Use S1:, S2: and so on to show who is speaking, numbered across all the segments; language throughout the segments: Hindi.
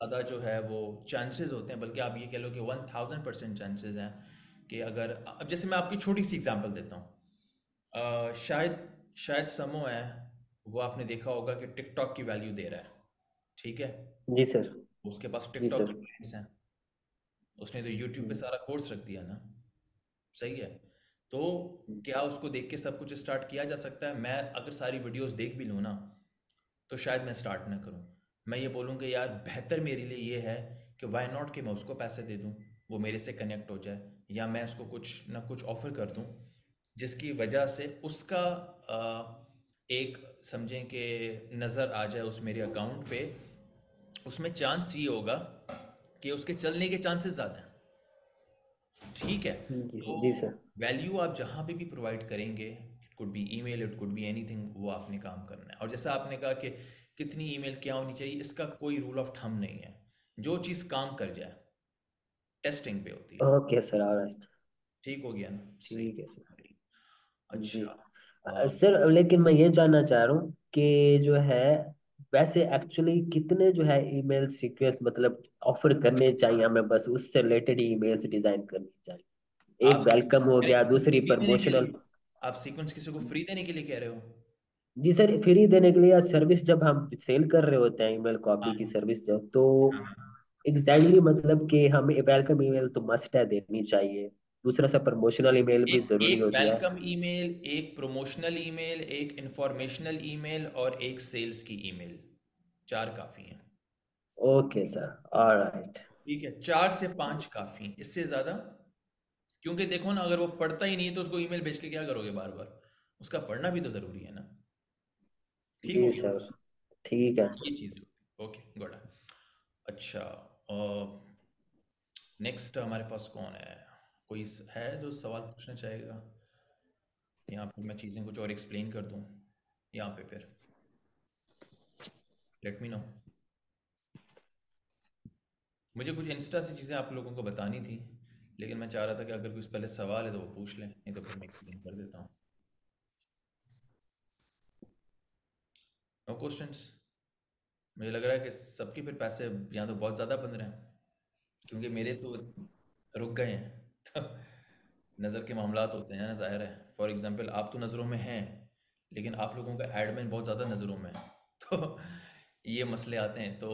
S1: ज़्यादा जो है वो चांसेस होते हैं, बल्कि आप ये कह लो कि 1000% चांसेस हैं कि अगर अब जैसे मैं आपकी छोटी सी एग्जांपल देता हूँ। शायद शायद समो है, वो आपने देखा होगा कि टिकटॉक की वैल्यू दे रहा है, ठीक है।
S2: जी सर।
S1: उसके पास
S2: जी
S1: टिकटॉक के
S2: सर।
S1: क्लाइंट्स हैं, उसने तो यूट्यूब पे सारा कोर्स रख दिया ना, सही है। तो क्या उसको देख के सब कुछ स्टार्ट किया जा सकता है? मैं अगर सारी वीडियोस देख भी लूँ ना, तो शायद मैं स्टार्ट ना करूँ। मैं ये बोलूँ कि यार बेहतर मेरे लिए ये है कि वाई नॉट कि मैं उसको पैसे दे दूँ, वो मेरे से कनेक्ट हो जाए, या मैं उसको कुछ ना कुछ ऑफ़र कर दूँ जिसकी वजह से उसका एक समझें कि नज़र आ जाए उस मेरे अकाउंट पे। उसमें चांस ये होगा कि उसके चलने के चांसेस ज़्यादा हैं, ठीक है।
S2: जी
S1: तो
S2: जी सर।
S1: वैल्यू आप जहाँ पे भी प्रोवाइड करेंगे, it could B email, it could be anything, वो आपने काम करना है। और जैसा आपने कहा कि कितनी ईमेल क्या होनी चाहिए, इसका कोई रूल ऑफ थंब नहीं है। जो चीज़ काम कर जाए टेस्टिंग पे होती है।
S2: Okay sir, alright.
S1: ठीक हो गया ना? सही।
S2: ठीक है सर। जी।
S1: अच्छा। अ,
S2: सर लेकिन मैं ये जानना चाह रहा हूँ कि जो है, वैसे एक्चुअली कितने जो है ईमेल सीक्वेंस मतलब ऑफर करने चाहिए हमें, बस उससे रिलेटेड ही ईमेल्स डिजाइन करनी चाहिए?
S1: आप
S2: एक वेलकम हो
S1: यानी
S2: गया,
S1: किसी को
S2: दूसरी
S1: फ्री देने के
S2: प्रमोशनल।
S1: लिए, आप सीक्वेंस किसी को फ्री देने के लिए कह रहे हो?
S2: जी सर, फ्री देने के लिए या सर्विस जब हम सेल कर रहे होते हैं, ईमेल
S1: हाँ
S2: कॉपी की
S1: हाँ
S2: सर्विस जब, तो
S1: हाँ।
S2: एग्जैक्टली मतलब कि हमें वेलकम ईमेल तो मस्ट है, देनी चाहिए। दूसरा सा प्रमोशनल ईमेल भी
S1: एक
S2: जरूरी
S1: एक
S2: होती है।
S1: वेलकम ईमेल, एक प्रमोशनल ईमेल, एक इंफॉर्मेशनल ईमेल और एक सेल्स की ईमेल, चार काफ़ी हैं।
S2: Okay sir, alright.
S1: ठीक है, 4 से 5 काफ़ी हैं, इससे ज़्यादा। क्योंकि देखो ना, अगर वो पढ़ता ही नहीं है तो उसको ईमेल भेज के क्या करोगे बार बार? उसका पढ़ना भी तो ज़रूरी है ना। ठीक हो
S2: जी
S1: गया।
S2: सर। ठीक है
S1: ये
S2: सर।
S1: चीज़ होती है। Okay good. अच्छा, नेक्स्ट हमारे पास कौन है? कोई है जो सवाल पूछना चाहेगा, यहाँ पे मैं चीज़ें कुछ और एक्सप्लेन कर दूँ यहाँ पे? फिर लेट मी नो। मुझे कुछ इंस्टा से चीज़ें आप लोगों को बतानी थी, लेकिन मैं चाह रहा था कि अगर कुछ पहले सवाल है तो वो पूछ लें, नहीं तो फिर मैं एक्सप्लेन कर देता हूँ। No questions? मुझे लग रहा है कि सबके फिर पैसे यहाँ तो बहुत ज़्यादा बन रहे हैं, क्योंकि मेरे तो रुक गए हैं। तो नज़र के मामलात होते हैं ना, ज़ाहिर है। फॉर एग्जांपल आप तो नज़रों में हैं, लेकिन आप लोगों का एडमिन बहुत ज़्यादा नज़रों में है। तो ये मसले आते हैं। तो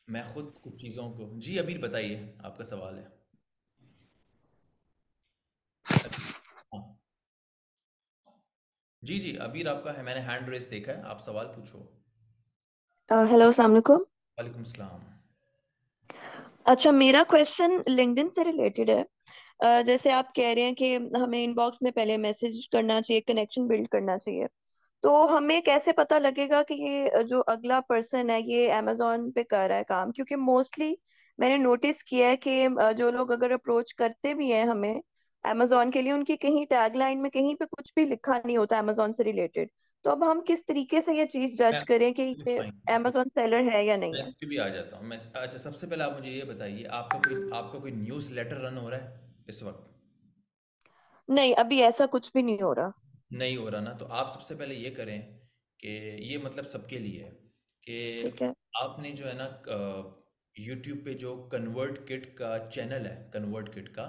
S1: मैं खुद कुछ चीज़ों को, जी अबीर बताइए, आपका सवाल है। हाँ जी जी, अबीर आपका है, मैंने हैंड रेस देखा है, आप सवाल पूछो।
S3: हेलो, अस्सलाम वालेकुम।
S1: वालेकुम सलाम।
S3: अच्छा, मेरा क्वेश्चन लिंक्डइन से रिलेटेड है। जैसे आप कह रहे हैं कि हमें इनबॉक्स में पहले मैसेज करना चाहिए, कनेक्शन बिल्ड करना चाहिए। तो हमें कैसे पता लगेगा कि ये जो अगला पर्सन है ये अमेजोन पे कर रहा है काम? क्योंकि मोस्टली मैंने नोटिस किया है कि जो लोग अगर अप्रोच करते भी हैं हमें अमेजोन के लिए, उनकी कहीं टैगलाइन में कहीं पे कुछ भी लिखा नहीं होता अमेजोन से रिलेटेड। तो अब हम किस तरीके से ये चीज
S1: मैं
S3: जज करें कि ये
S1: फाइन,
S3: अमेजोन सेलर है या नहीं
S1: मैं
S3: है?
S1: इस पे भी आ जाता हूँ। मैं अच्छा, सबसे पहले आप मुझे ये बताइए, आपका कोई न्यूज़ लेटर रन हो रहा है इस वक्त?
S3: नहीं, अभी ऐसा कुछ भी नहीं हो रहा।
S1: नहीं हो रहा ना, तो आप सबसे पहले ये करें कि ये मतलब सबके लिए है
S3: ठीक
S1: कि
S3: है।
S1: आपने जो है ना, यूट्यूब पे जो कन्वर्ट किट का चैनल है, कन्वर्ट किट का,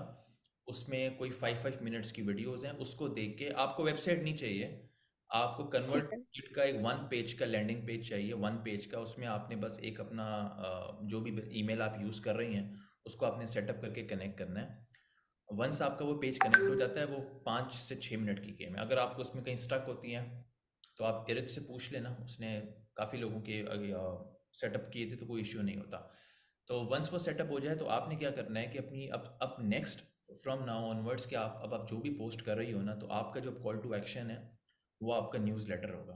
S1: उसमें कोई 5 5 मिनट्स की वीडियोस हैं, उसको देख के, आपको वेबसाइट नहीं चाहिए, आपको
S3: ठीक
S1: कन्वर्ट
S3: है।
S1: किट का एक 1 पेज का लैंडिंग पेज चाहिए, 1 पेज का। उसमें आपने बस एक अपना जो भी ईमेल आप यूज़ कर रही हैं उसको आपने सेटअप करके कनेक्ट करना है। वंस आपका वो पेज कनेक्ट हो जाता है, वो 5 से 6 मिनट की गेम है। अगर आपको उसमें कहीं स्टक होती हैं तो आप इरिक से पूछ लेना, उसने काफ़ी लोगों के सेटअप किए थे, तो कोई इश्यू नहीं होता। तो वंस वो सेटअप हो जाए तो आपने क्या करना है कि अपनी अब नेक्स्ट फ्रॉम नाउ ऑनवर्ड्स, कि आप जो भी पोस्ट कर रही हो ना, तो आपका जो कॉल टू एक्शन है वो आपका न्यूज़ लेटर होगा,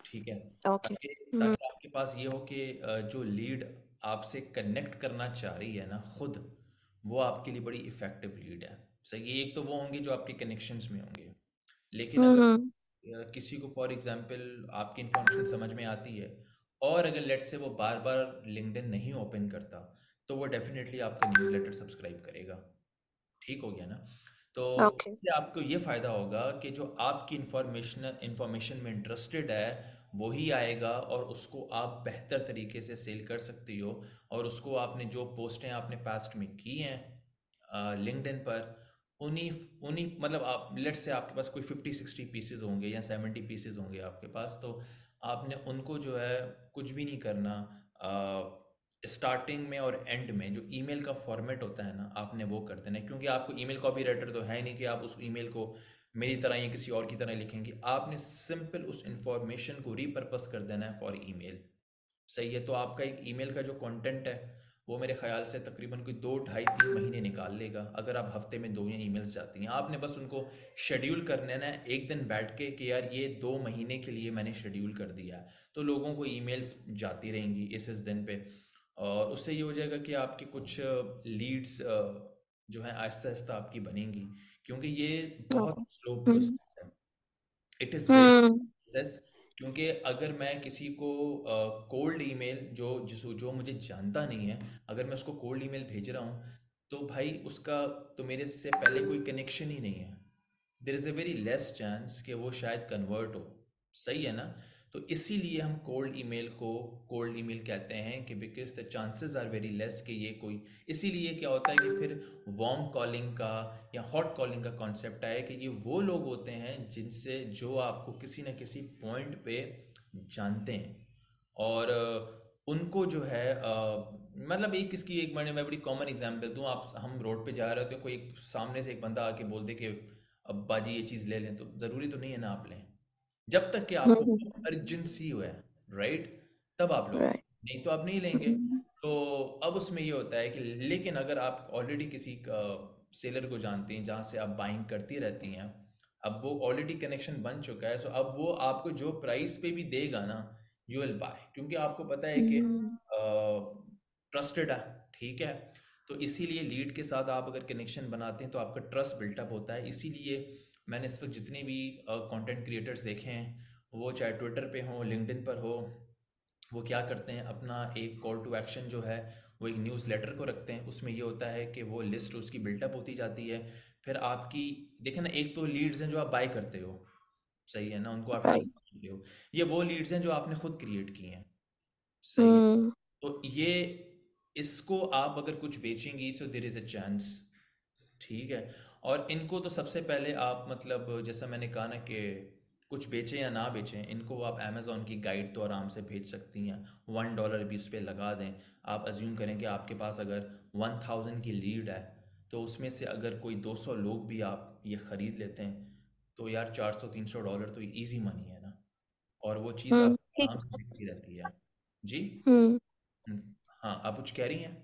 S1: ठीक है।
S3: ओके।
S1: ताकि
S3: हम्म।
S1: ताकि आपके पास ये हो कि जो लीड आपसे कनेक्ट करना चाह रही है ना खुद, वो आपके लिए बड़ी इफ़ेक्टिव लीड है। सही, एक तो वो होंगे जो आपके कनेक्शंस में होंगे, लेकिन अगर
S3: हम्म।
S1: किसी को फॉर एग्जांपल आपकी इन्फॉर्मेशन समझ में आती है, और अगर लेट से वो बार बार लिंक्डइन नहीं ओपन करता, तो वो डेफिनेटली आपका न्यूज़लेटर सब्सक्राइब करेगा। ठीक हो गया ना? तो
S3: ओके।
S1: इससे आपको ये फ़ायदा होगा कि जो आपकी इन्फॉर्मेशन इन्फॉर्मेशन में इंटरेस्टेड है, वही आएगा और उसको आप बेहतर तरीके से सेल कर सकती हो। और उसको आपने जो पोस्टें आपने पास्ट में की हैं लिंक्डइन पर, उन्हीं उन्हीं मतलब आप लेट्स से आपके पास कोई 50-60 पीसेज होंगे या 70 पीसेज होंगे आपके पास, तो आपने उनको जो है कुछ भी नहीं करना। स्टार्टिंग में और एंड में जो ईमेल का फॉर्मेट होता है ना, आपने वो कर देना है, क्योंकि आपको ईमेल कॉपीराइटर तो है नहीं कि आप उस ईमेल को मेरी तरह या किसी और की तरह लिखेंगे। आपने सिंपल उस इंफॉर्मेशन को रीपर्पस कर देना है फॉर ईमेल। सही है, तो आपका एक ईमेल का जो कंटेंट है वो मेरे ख्याल से तकरीबन कोई 2 ढाई 3 महीने निकाल लेगा, अगर आप हफ्ते में 2 या ईमेल्स जाती हैं। आपने बस उनको शेड्यूल करना है ना, एक दिन बैठ के कि यार ये 2 महीने के लिए मैंने शेड्यूल कर दिया है, तो लोगों को ईमेल्स जाती रहेंगी इस दिन पे। और उससे ये हो जाएगा कि आपकी कुछ लीड्स जो है आहिस्ता आहिस्ता आपकी बनेंगी, क्योंकि ये बहुत
S3: ओके।
S1: स्लो
S3: हम्म।
S1: प्रोसेस है। It is very
S3: hmm.
S1: Process, क्योंकि अगर मैं किसी को कोल्ड ईमेल जो मुझे जानता नहीं है, अगर मैं उसको कोल्ड ईमेल भेज रहा हूँ, तो भाई उसका तो मेरे से पहले कोई कनेक्शन ही नहीं है। There is a very less chance कि वो शायद कन्वर्ट हो। सही है ना? तो इसीलिए हम कोल्ड ईमेल कहते हैं कि because the chances are very less कि ये कोई, इसीलिए क्या होता है कि फिर वार्म कॉलिंग का या हॉट कॉलिंग का कॉन्सेप्ट आया कि ये वो लोग होते हैं जिनसे जो आपको किसी न किसी पॉइंट पे जानते हैं। और उनको जो है मतलब एक इसकी एक मैं बड़ी कॉमन एग्जांपल दूं, आप हम रोड पे जा रहे होते हैं, कोई सामने से एक बंदा आके बोल दे कि अब बाजी ये चीज़ ले लें, तो ज़रूरी तो नहीं है ना आप लें, जब तक कि आपको
S3: हम्म।
S1: अर्जेंसी हो है, राइट? तब आप लो,
S3: राइट।
S1: नहीं तो आप नहीं लेंगे। तो अब उसमें ये होता है कि लेकिन अगर आप ऑलरेडी किसी सेलर को जानती हैं जहाँ से आप बाइंग करती रहती हैं, अब वो ऑलरेडी कनेक्शन बन चुका है, सो अब वो आपको जो प्राइस पे भी देगा ना, यू विल बाय, क्योंकि आपको पता है कि ट्रस्टेड है। ठीक है, तो इसीलिए लीड के साथ आप अगर कनेक्शन बनाते हैं तो आपका ट्रस्ट बिल्टअप होता है। इसीलिए मैंने इस वक्त जितने भी कंटेंट क्रिएटर्स देखे हैं, वो चाहे ट्विटर पे हो, लिंक्डइन पर हो, वो क्या करते हैं, अपना एक कॉल टू एक्शन जो है वो एक न्यूज़ लेटर को रखते हैं। उसमें ये होता है कि वो लिस्ट उसकी बिल्टअप होती जाती है। फिर आपकी देखें ना, एक तो लीड्स हैं जो आप बाय करते हो, सही है ना, उनको आप
S3: राइट।
S1: टारगेट करते हो। ये वो लीड्स हैं जो आपने खुद क्रिएट की हैं, सही है।
S3: हम्म।
S1: तो ये इसको आप अगर कुछ बेचेंगी, सो देर इज़ अ चांस। ठीक है, और इनको तो सबसे पहले आप मतलब जैसा मैंने कहा ना कि कुछ बेचें या ना बेचें, इनको आप अमेज़ॉन की गाइड तो आराम से भेज सकती हैं। $1 भी उस पर लगा दें। आप अज्यूम करें कि आपके पास अगर 1000 की लीड है, तो उसमें से अगर कोई 200 लोग भी आप ये ख़रीद लेते हैं, तो यार $400-300 तो ईजी मनी है ना, और वो चीज़ आप
S3: ठीक।
S1: आराम से बिकती रहती है। जी।
S3: हम्म।
S1: हम्म, हाँ, आप कुछ कह रही हैं?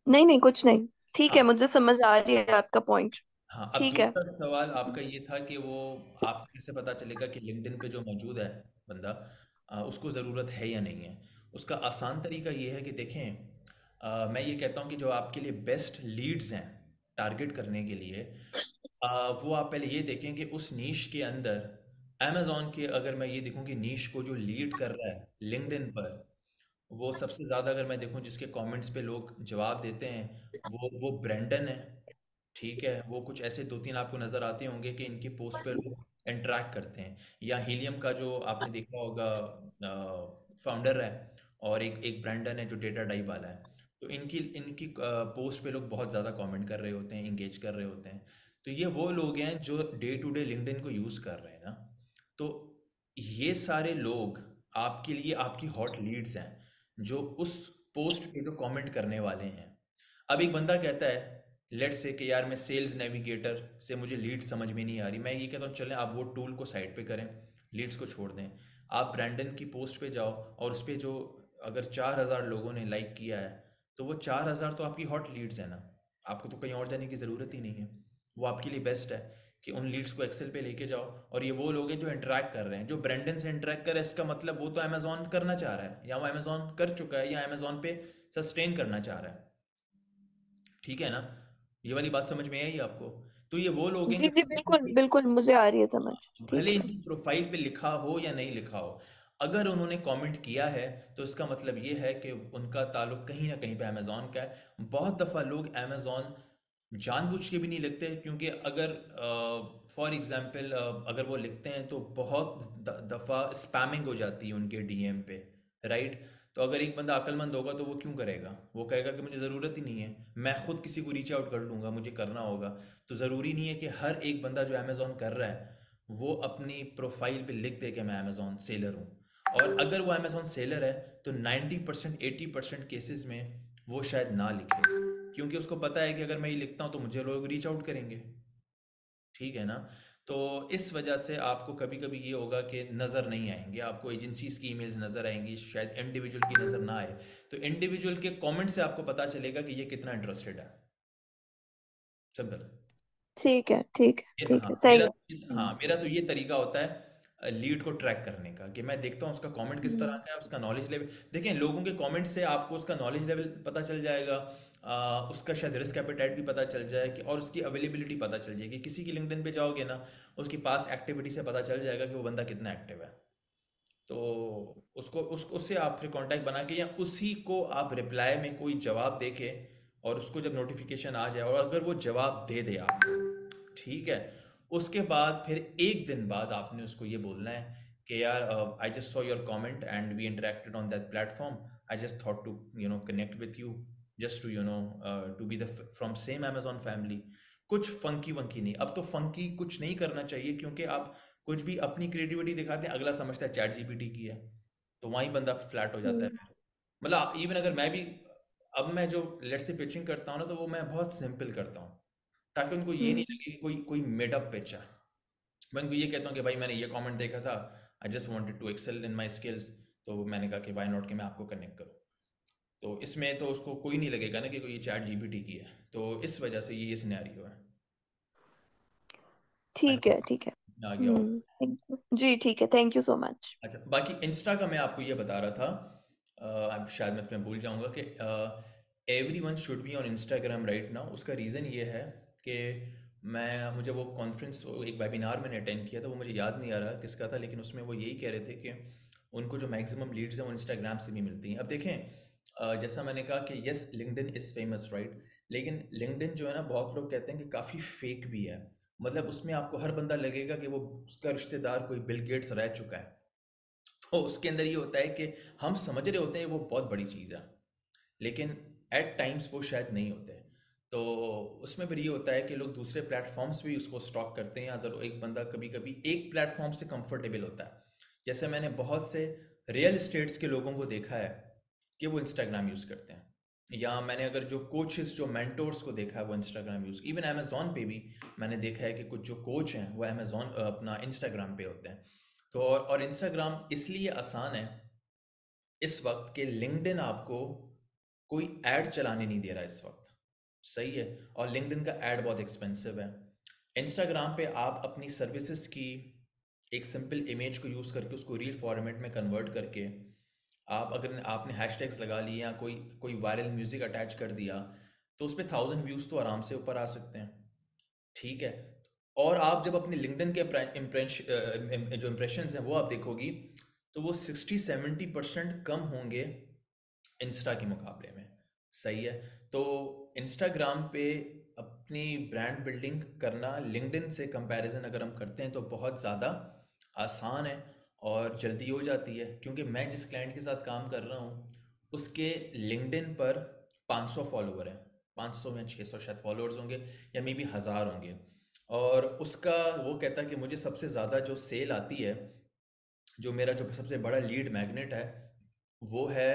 S3: नहीं नहीं, कुछ नहीं। ठीक है,
S1: हाँ।
S3: मुझे समझ आ रही है आपका पॉइंट।
S1: हाँ, अब
S3: ठीक है।
S1: दूसरा सवाल आपका ये था कि वो आपको कैसे पता चलेगा कि लिंक्डइन पे जो मौजूद है बंदा, उसको ज़रूरत है या नहीं है। उसका आसान तरीका ये है कि देखें, मैं ये कहता हूँ कि जो आपके लिए बेस्ट लीड्स हैं टारगेट करने के लिए, वो आप पहले ये देखें कि उस नीश के अंदर अमेज़ॉन के, अगर मैं ये देखूँ कि नीश को जो लीड कर रहा है लिंक्डइन पर, वो सबसे ज़्यादा अगर मैं देखूँ जिसके कमेंट्स पे लोग जवाब देते हैं, वो ब्रेंडन है। ठीक है, वो कुछ ऐसे 2-3 आपको नज़र आते होंगे कि इनकी पोस्ट पे लोग इंटरैक्ट करते हैं। या हीलियम का जो आपने देखा होगा फाउंडर है, और एक एक ब्रांडन है जो डेटा डाइव वाला है। तो इनकी इनकी पोस्ट पे लोग बहुत ज़्यादा कमेंट कर रहे होते हैं, इंगेज कर रहे होते हैं। तो ये वो लोग हैं जो डे टू डे लिंक्डइन को यूज़ कर रहे हैं ना। तो ये सारे लोग आपके लिए आपकी हॉट लीड्स हैं, जो उस पोस्ट पे जो कमेंट करने वाले हैं। अब एक बंदा कहता है, लेट्स से कि यार मैं सेल्स नेविगेटर से मुझे लीड समझ में नहीं आ रही, मैं ये कहता हूँ चलें आप वो टूल को साइड पे करें, लीड्स को छोड़ दें। आप ब्रांडन की पोस्ट पे जाओ, और उस पे जो अगर 4000 लोगों ने लाइक किया है, तो वो 4000 तो आपकी हॉट लीड्स है ना, आपको तो कहीं और जाने की ज़रूरत ही नहीं है। वो आपके लिए बेस्ट है कि उन लीड्स को एक्सेल पे लेके जाओ, और ये वो लोग हैं जो इंटरेक्ट कर रहे हैं, जो ब्रांडन से इंटरेक्ट कर रहे हैं। इसका मतलब वो तो अमेजोन करना चाह रहा है, या वो अमेजोन कर चुका है, या अमेजोन पे सस्टेन करना चाह रहा है। ठीक है ना? ये वाली बात समझ में आई आपको? तो ये वो लोग हैं
S3: जी
S1: जो
S3: जी, बिल्कुल बिल्कुल, मुझे आ रही है समझ।
S1: भले
S3: ठीक है।
S1: इनकी प्रोफाइल पे लिखा हो या नहीं लिखा हो, अगर उन्होंने कमेंट किया है, तो इसका मतलब ये है कि उनका ताल्लुक कहीं ना कहीं पे अमेज़ॉन का है। बहुत दफ़ा लोग अमेज़ॉन जानबूझ के भी नहीं लिखते, क्योंकि अगर फॉर एग्जांपल अगर वो लिखते हैं तो बहुत दफ़ा स्पैमिंग हो जाती है उनके डीएम पे, राइट? तो अगर एक बंदा अक्लमंद होगा तो वो क्यों करेगा? वो कहेगा कि मुझे ज़रूरत ही नहीं है, मैं खुद किसी को रीच आउट कर लूँगा, मुझे करना होगा। तो ज़रूरी नहीं है कि हर एक बंदा जो अमेज़ॉन कर रहा है वो अपनी प्रोफाइल पे लिख दे कि मैं अमेज़ॉन सेलर हूँ। और अगर वो अमेज़ॉन सेलर है तो 90% 80% केसेस में वो शायद ना लिखे, क्योंकि उसको पता है कि अगर मैं ये लिखता हूँ तो मुझे लोग रीच आउट करेंगे। ठीक है ना? तो इस वजह से आपको कभी कभी ये होगा कि नज़र नहीं आएंगे, आपको एजेंसीज की ईमेल्स नज़र आएंगी, शायद इंडिविजुअल की नज़र ना आए। तो इंडिविजुअल के कमेंट से आपको पता चलेगा कि ये कितना इंटरेस्टेड है। सिंपल।
S3: ठीक है, ठीक है, ठीक
S1: हाँ
S3: है, सही
S1: मेरा,
S3: है।
S1: हाँ मेरा तो ये तरीका होता है लीड को ट्रैक करने का, कि मैं देखता हूँ उसका कमेंट किस तरह
S3: हम्म,
S1: का है, उसका नॉलेज लेवल। देखें, लोगों के कमेंट से आपको उसका नॉलेज लेवल पता चल जाएगा, उसका शायद रिस्क एपेटाइट भी पता चल जाए कि, और उसकी अवेलेबिलिटी पता चल जाएगी। किसी की लिंक्डइन पे जाओगे ना, उसकी पास्ट एक्टिविटी से पता चल जाएगा कि वो बंदा कितना एक्टिव है। तो उसको उससे आप फिर कांटेक्ट बना के, या उसी को आप रिप्लाई में कोई जवाब दे के, और उसको जब नोटिफिकेशन आ जाए और अगर वो जवाब दे दे आपको, ठीक है, उसके बाद फिर एक दिन बाद आपने उसको ये बोलना है कि यार, I just saw your comment and we interacted on that platform, I just thought to connect with you, just to to be the from same Amazon family. कुछ फंकी वंकी नहीं, अब तो फंकी कुछ नहीं करना चाहिए, क्योंकि आप कुछ भी अपनी क्रिएटिविटी दिखाते हैं, अगला समझता है चैट जीपीटी की है, तो वहीं बंदा फ्लैट हो जाता है
S3: हम्म,
S1: फिर। मतलब इवन अगर मैं भी, अब मैं जो लेट्स से पिचिंग करता हूँ ना, तो वो मैं बहुत सिंपल करता हूँ, ताकि उनको ये नहीं
S3: हम्म,
S1: लगे कि कोई कोई मेड अप पिच है। मैं उनको ये कहता हूँ कि भाई मैंने ये कमेंट देखा था, I just wanted to excel in my skills, तो मैंने कहा कि व्हाई नॉट कि मैं आपको कनेक्ट करूँ। तो इसमें तो उसको कोई नहीं लगेगा ना कि कोई ये चैट जीपीटी की है, तो इस वजह से ये सिनेरियो है। आई
S3: ठीक है, ठीक है।
S1: होप आ गया हो।
S3: थैंक यू जी, ठीक है, थैंक यू सो मच।
S1: अच्छा, बाकी इंस्टा का मैं आपको ये बता रहा था, अब शायद मैं तुम्हें भूल जाऊंगा कि every one should be on Instagram right now. उसका रीज़न ये है कि मुझे वो कॉन्फ्रेंस, एक वेबिनार मैंने अटेंड किया था, वो मुझे याद नहीं आ रहा किसका था, लेकिन उसमें वो यही कह रहे थे कि उनको जो मैक्सिमम लीड्स हैं वो इंस्टाग्राम से भी मिलती हैं। अब देखें, जैसा मैंने कहा कि yes LinkedIn is famous right, लेकिन लिंक्डइन जो है ना, बहुत लोग कहते हैं कि काफ़ी फेक भी है। मतलब उसमें आपको हर बंदा लगेगा कि वो उसका रिश्तेदार कोई बिल गेट्स रह चुका है। तो उसके अंदर ये होता है कि हम समझ रहे होते हैं वो बहुत बड़ी चीज़ है, लेकिन एट टाइम्स वो शायद नहीं होते। तो उसमें फिर ये होता है कि लोग दूसरे प्लेटफॉर्म्स भी उसको स्टॉक करते हैं, अगर एक बंदा कभी कभी एक प्लेटफॉर्म से कंफर्टेबल होता है। जैसे मैंने बहुत से रियल इस्टेट्स के लोगों को देखा है कि वो इंस्टाग्राम यूज़ करते हैं, या मैंने अगर जो कोचेस, जो मेंटोर्स को देखा है वो इंस्टाग्राम यूज़, इवन अमेजोन पे भी मैंने देखा है कि कुछ जो कोच हैं वो अमेजोन अपना इंस्टाग्राम पे होते हैं। तो और इंस्टाग्राम इसलिए आसान है इस वक्त के लिंक्डइन आपको कोई ऐड चलाने नहीं दे रहा इस वक्त, सही है, और लिंक्डइन का ऐड बहुत एक्सपेंसिव है। इंस्टाग्राम पे आप अपनी सर्विसेज की एक सिंपल इमेज को यूज़ करके उसको रील फॉर्मेट में कन्वर्ट करके, आप अगर आपने हैशटैग्स लगा लिए या कोई कोई वायरल म्यूज़िक अटैच कर दिया, तो उस पर 1000 व्यूज़ तो आराम से ऊपर आ सकते हैं। ठीक है, और आप जब अपने लिंक्डइन के जो इम्प्रेशंस हैं वो आप देखोगी, तो वो 60-70% कम होंगे इंस्टा के मुकाबले में, सही है। तो इंस्टाग्राम पे अपनी ब्रांड बिल्डिंग करना लिंक्डइन से कंपैरिजन अगर हम करते हैं तो बहुत ज़्यादा आसान है और जल्दी हो जाती है, क्योंकि मैं जिस क्लाइंट के साथ काम कर रहा हूँ उसके लिंक्डइन पर 500 फॉलोवर हैं, 500 या 600 शायद फॉलोअर्स होंगे, या मे बी 1000 होंगे। और उसका वो कहता है कि मुझे सबसे ज़्यादा जो सेल आती है, जो मेरा जो सबसे बड़ा लीड मैग्नेट है, वो है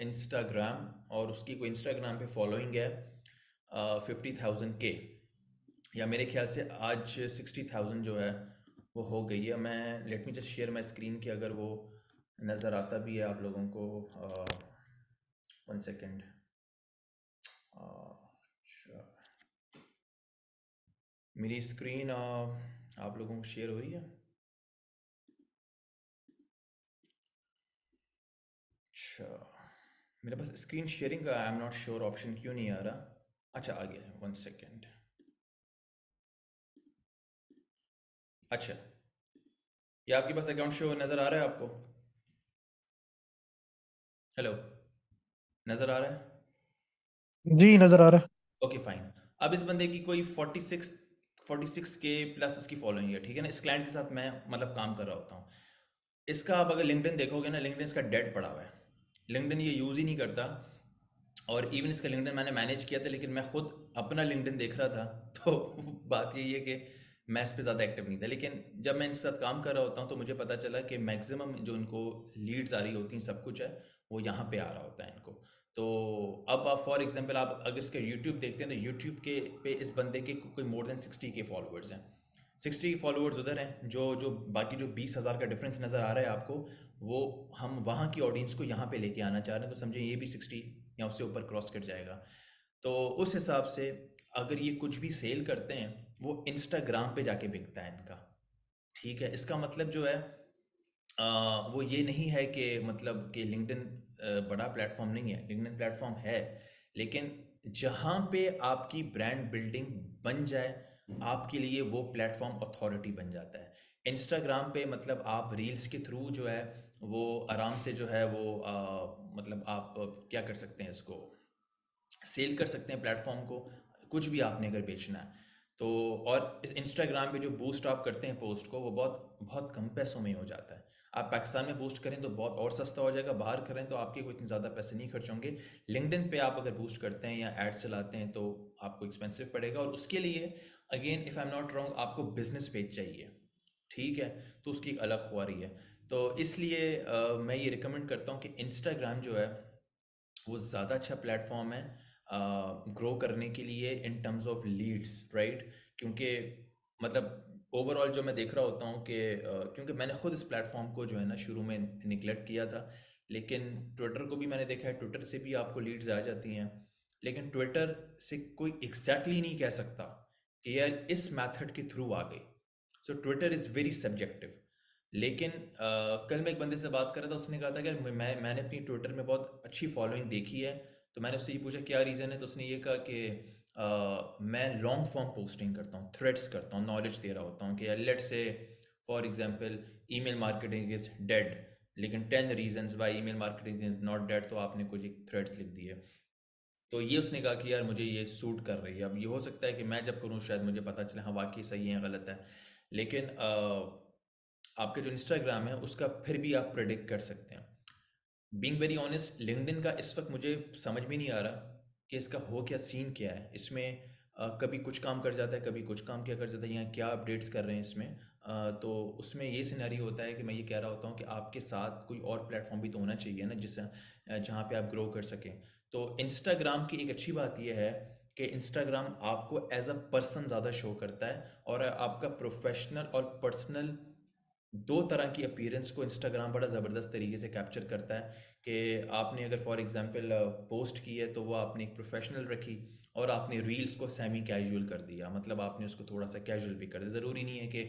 S1: इंस्टाग्राम, और उसकी कोई इंस्टाग्राम पे फॉलोइंग है 50,000 के, या मेरे ख्याल से आज 60,000 जो है वो हो गई है। मैं let me just share my screen की, अगर वो नज़र आता भी है आप लोगों को, 1 सेकेंड। मेरी स्क्रीन आप लोगों को शेयर हो रही है? अच्छा, मेरे पास स्क्रीन शेयरिंग का आई एम नॉट श्योर ऑप्शन क्यों नहीं आ रहा। अच्छा आ गया, 1 सेकेंड। अच्छा, ये आपके पास अकाउंट शो नज़र आ रहा है आपको? हेलो, नज़र आ रहा है?
S4: जी नजर आ रहा है।
S1: Okay fine. अब इस बंदे की कोई 46 के प्लस इसकी फॉलोइंग है, ठीक है ना। इस क्लाइंट के साथ मैं मतलब काम कर रहा होता हूँ। इसका आप अगर लिंक्डइन देखोगे ना, लिंक्डइन इसका डेड पड़ा हुआ है, लिंक्डइन ये यूज़ ही नहीं करता। और इवन इसका लिंक्डइन मैंने मैनेज किया था, लेकिन मैं खुद अपना लिंक्डइन देख रहा था तो बात यही है कि मैं इस पे ज़्यादा एक्टिव नहीं था। लेकिन जब मैं इनके साथ काम कर रहा होता हूँ तो मुझे पता चला कि मैक्सिमम जो इनको लीड्स आ रही होती हैं, सब कुछ है वो यहाँ पे आ रहा होता है इनको। तो अब आप फॉर एग्जांपल आप अगर इसका यूट्यूब देखते हैं तो यूट्यूब के पे इस बंदे के कोई मोर देन 60 के फॉलोअर्स हैं। 60 फॉलोअर्स उधर हैं, जो जो बाकी जो 20,000 का डिफरेंस नज़र आ रहा है आपको, वो हम वहाँ की ऑडियंस को यहाँ पे लेके आना चाह रहे हैं। तो समझे ये भी 60 या उससे ऊपर क्रॉस कर जाएगा। तो उस हिसाब से अगर ये कुछ भी सेल करते हैं वो इंस्टाग्राम पे जाके बिकता है इनका, ठीक है। इसका मतलब जो है वो ये नहीं है कि मतलब कि लिंक्डइन बड़ा प्लेटफॉर्म नहीं है, लिंक्डइन प्लेटफॉर्म है, लेकिन जहाँ पे आपकी ब्रांड बिल्डिंग बन जाए आपके लिए वो प्लेटफॉर्म अथॉरिटी बन जाता है। इंस्टाग्राम पे मतलब आप रील्स के थ्रू जो है वो आराम से जो है वो मतलब आप क्या कर सकते हैं, इसको सेल कर सकते हैं प्लेटफॉर्म को, कुछ भी आपने अगर बेचना है तो। और इस इंस्टाग्राम पे जो बूस्ट आप करते हैं पोस्ट को, वो बहुत बहुत कम पैसों में हो जाता है। आप पाकिस्तान में बूस्ट करें तो बहुत और सस्ता हो जाएगा, बाहर करें तो आपके कोई इतने ज़्यादा पैसे नहीं खर्च होंगे। लिंक्डइन पे आप अगर बूस्ट करते हैं या एड चलाते हैं तो आपको एक्सपेंसिव पड़ेगा, और उसके लिए again if I am not wrong आपको बिजनेस पेज चाहिए, ठीक है। तो उसकी एक अलग ख्वारी है। तो इसलिए मैं ये रिकमेंड करता हूँ कि इंस्टाग्राम जो है वो ज़्यादा अच्छा प्लेटफॉर्म है ग्रो करने के लिए in terms of leads, right. क्योंकि मतलब ओवरऑल जो मैं देख रहा होता हूँ कि क्योंकि मैंने खुद इस प्लेटफॉर्म को जो है ना शुरू में निगलेक्ट किया था, लेकिन ट्विटर को भी मैंने देखा है, ट्विटर से भी आपको लीड्स आ जाती हैं। लेकिन ट्विटर से कोई एग्जैक्टली नहीं कह सकता कि यार इस मेथड के थ्रू आ गई। So Twitter is very subjective. लेकिन कल मैं एक बंदे से बात कर रहा था, उसने कहा था कि मैंने अपनी ट्विटर में बहुत अच्छी फॉलोइंग देखी है। तो मैंने उससे ये पूछा क्या रीज़न है, तो उसने ये कहा कि मैं लॉन्ग फॉर्म पोस्टिंग करता हूँ, थ्रेड्स करता हूँ, नॉलेज दे रहा होता हूँ कि let's say for example email marketing is dead, लेकिन 10 reasons Y email marketing is not dead, तो आपने कुछ एक थ्रेड्स लिख दिए। तो ये उसने कहा कि यार मुझे ये सूट कर रही है। अब ये हो सकता है कि मैं जब करूँ शायद मुझे पता चले हाँ वाकई सही है गलत है, लेकिन आपके जो इंस्टाग्राम है उसका फिर भी आप प्रेडिक्ट कर सकते हैं। बीइंग वेरी ऑनेस्ट, लिंक्डइन का इस वक्त मुझे समझ में नहीं आ रहा कि इसका हो क्या, सीन क्या है इसमें। कभी कुछ काम कर जाता है, कभी कुछ काम क्या कर जाता है, यहाँ क्या अपडेट्स कर रहे हैं इसमें। तो उसमें ये सिनेरियो होता है कि मैं ये कह रहा होता हूँ कि आपके साथ कोई और प्लेटफॉर्म भी तो होना चाहिए ना, जिससे जहाँ पे आप ग्रो कर सकें। तो इंस्टाग्राम की एक अच्छी बात यह है कि इंस्टाग्राम आपको एज अ पर्सन ज़्यादा शो करता है, और आपका प्रोफेशनल और पर्सनल दो तरह की अपीयरेंस को इंस्टाग्राम बड़ा ज़बरदस्त तरीके से कैप्चर करता है। कि आपने अगर फॉर एग्जांपल पोस्ट की है तो वो आपने एक प्रोफेशनल रखी, और आपने रील्स को सेमी कैजुअल कर दिया, मतलब आपने उसको थोड़ा सा कैजुअल भी कर दिया। ज़रूरी नहीं है कि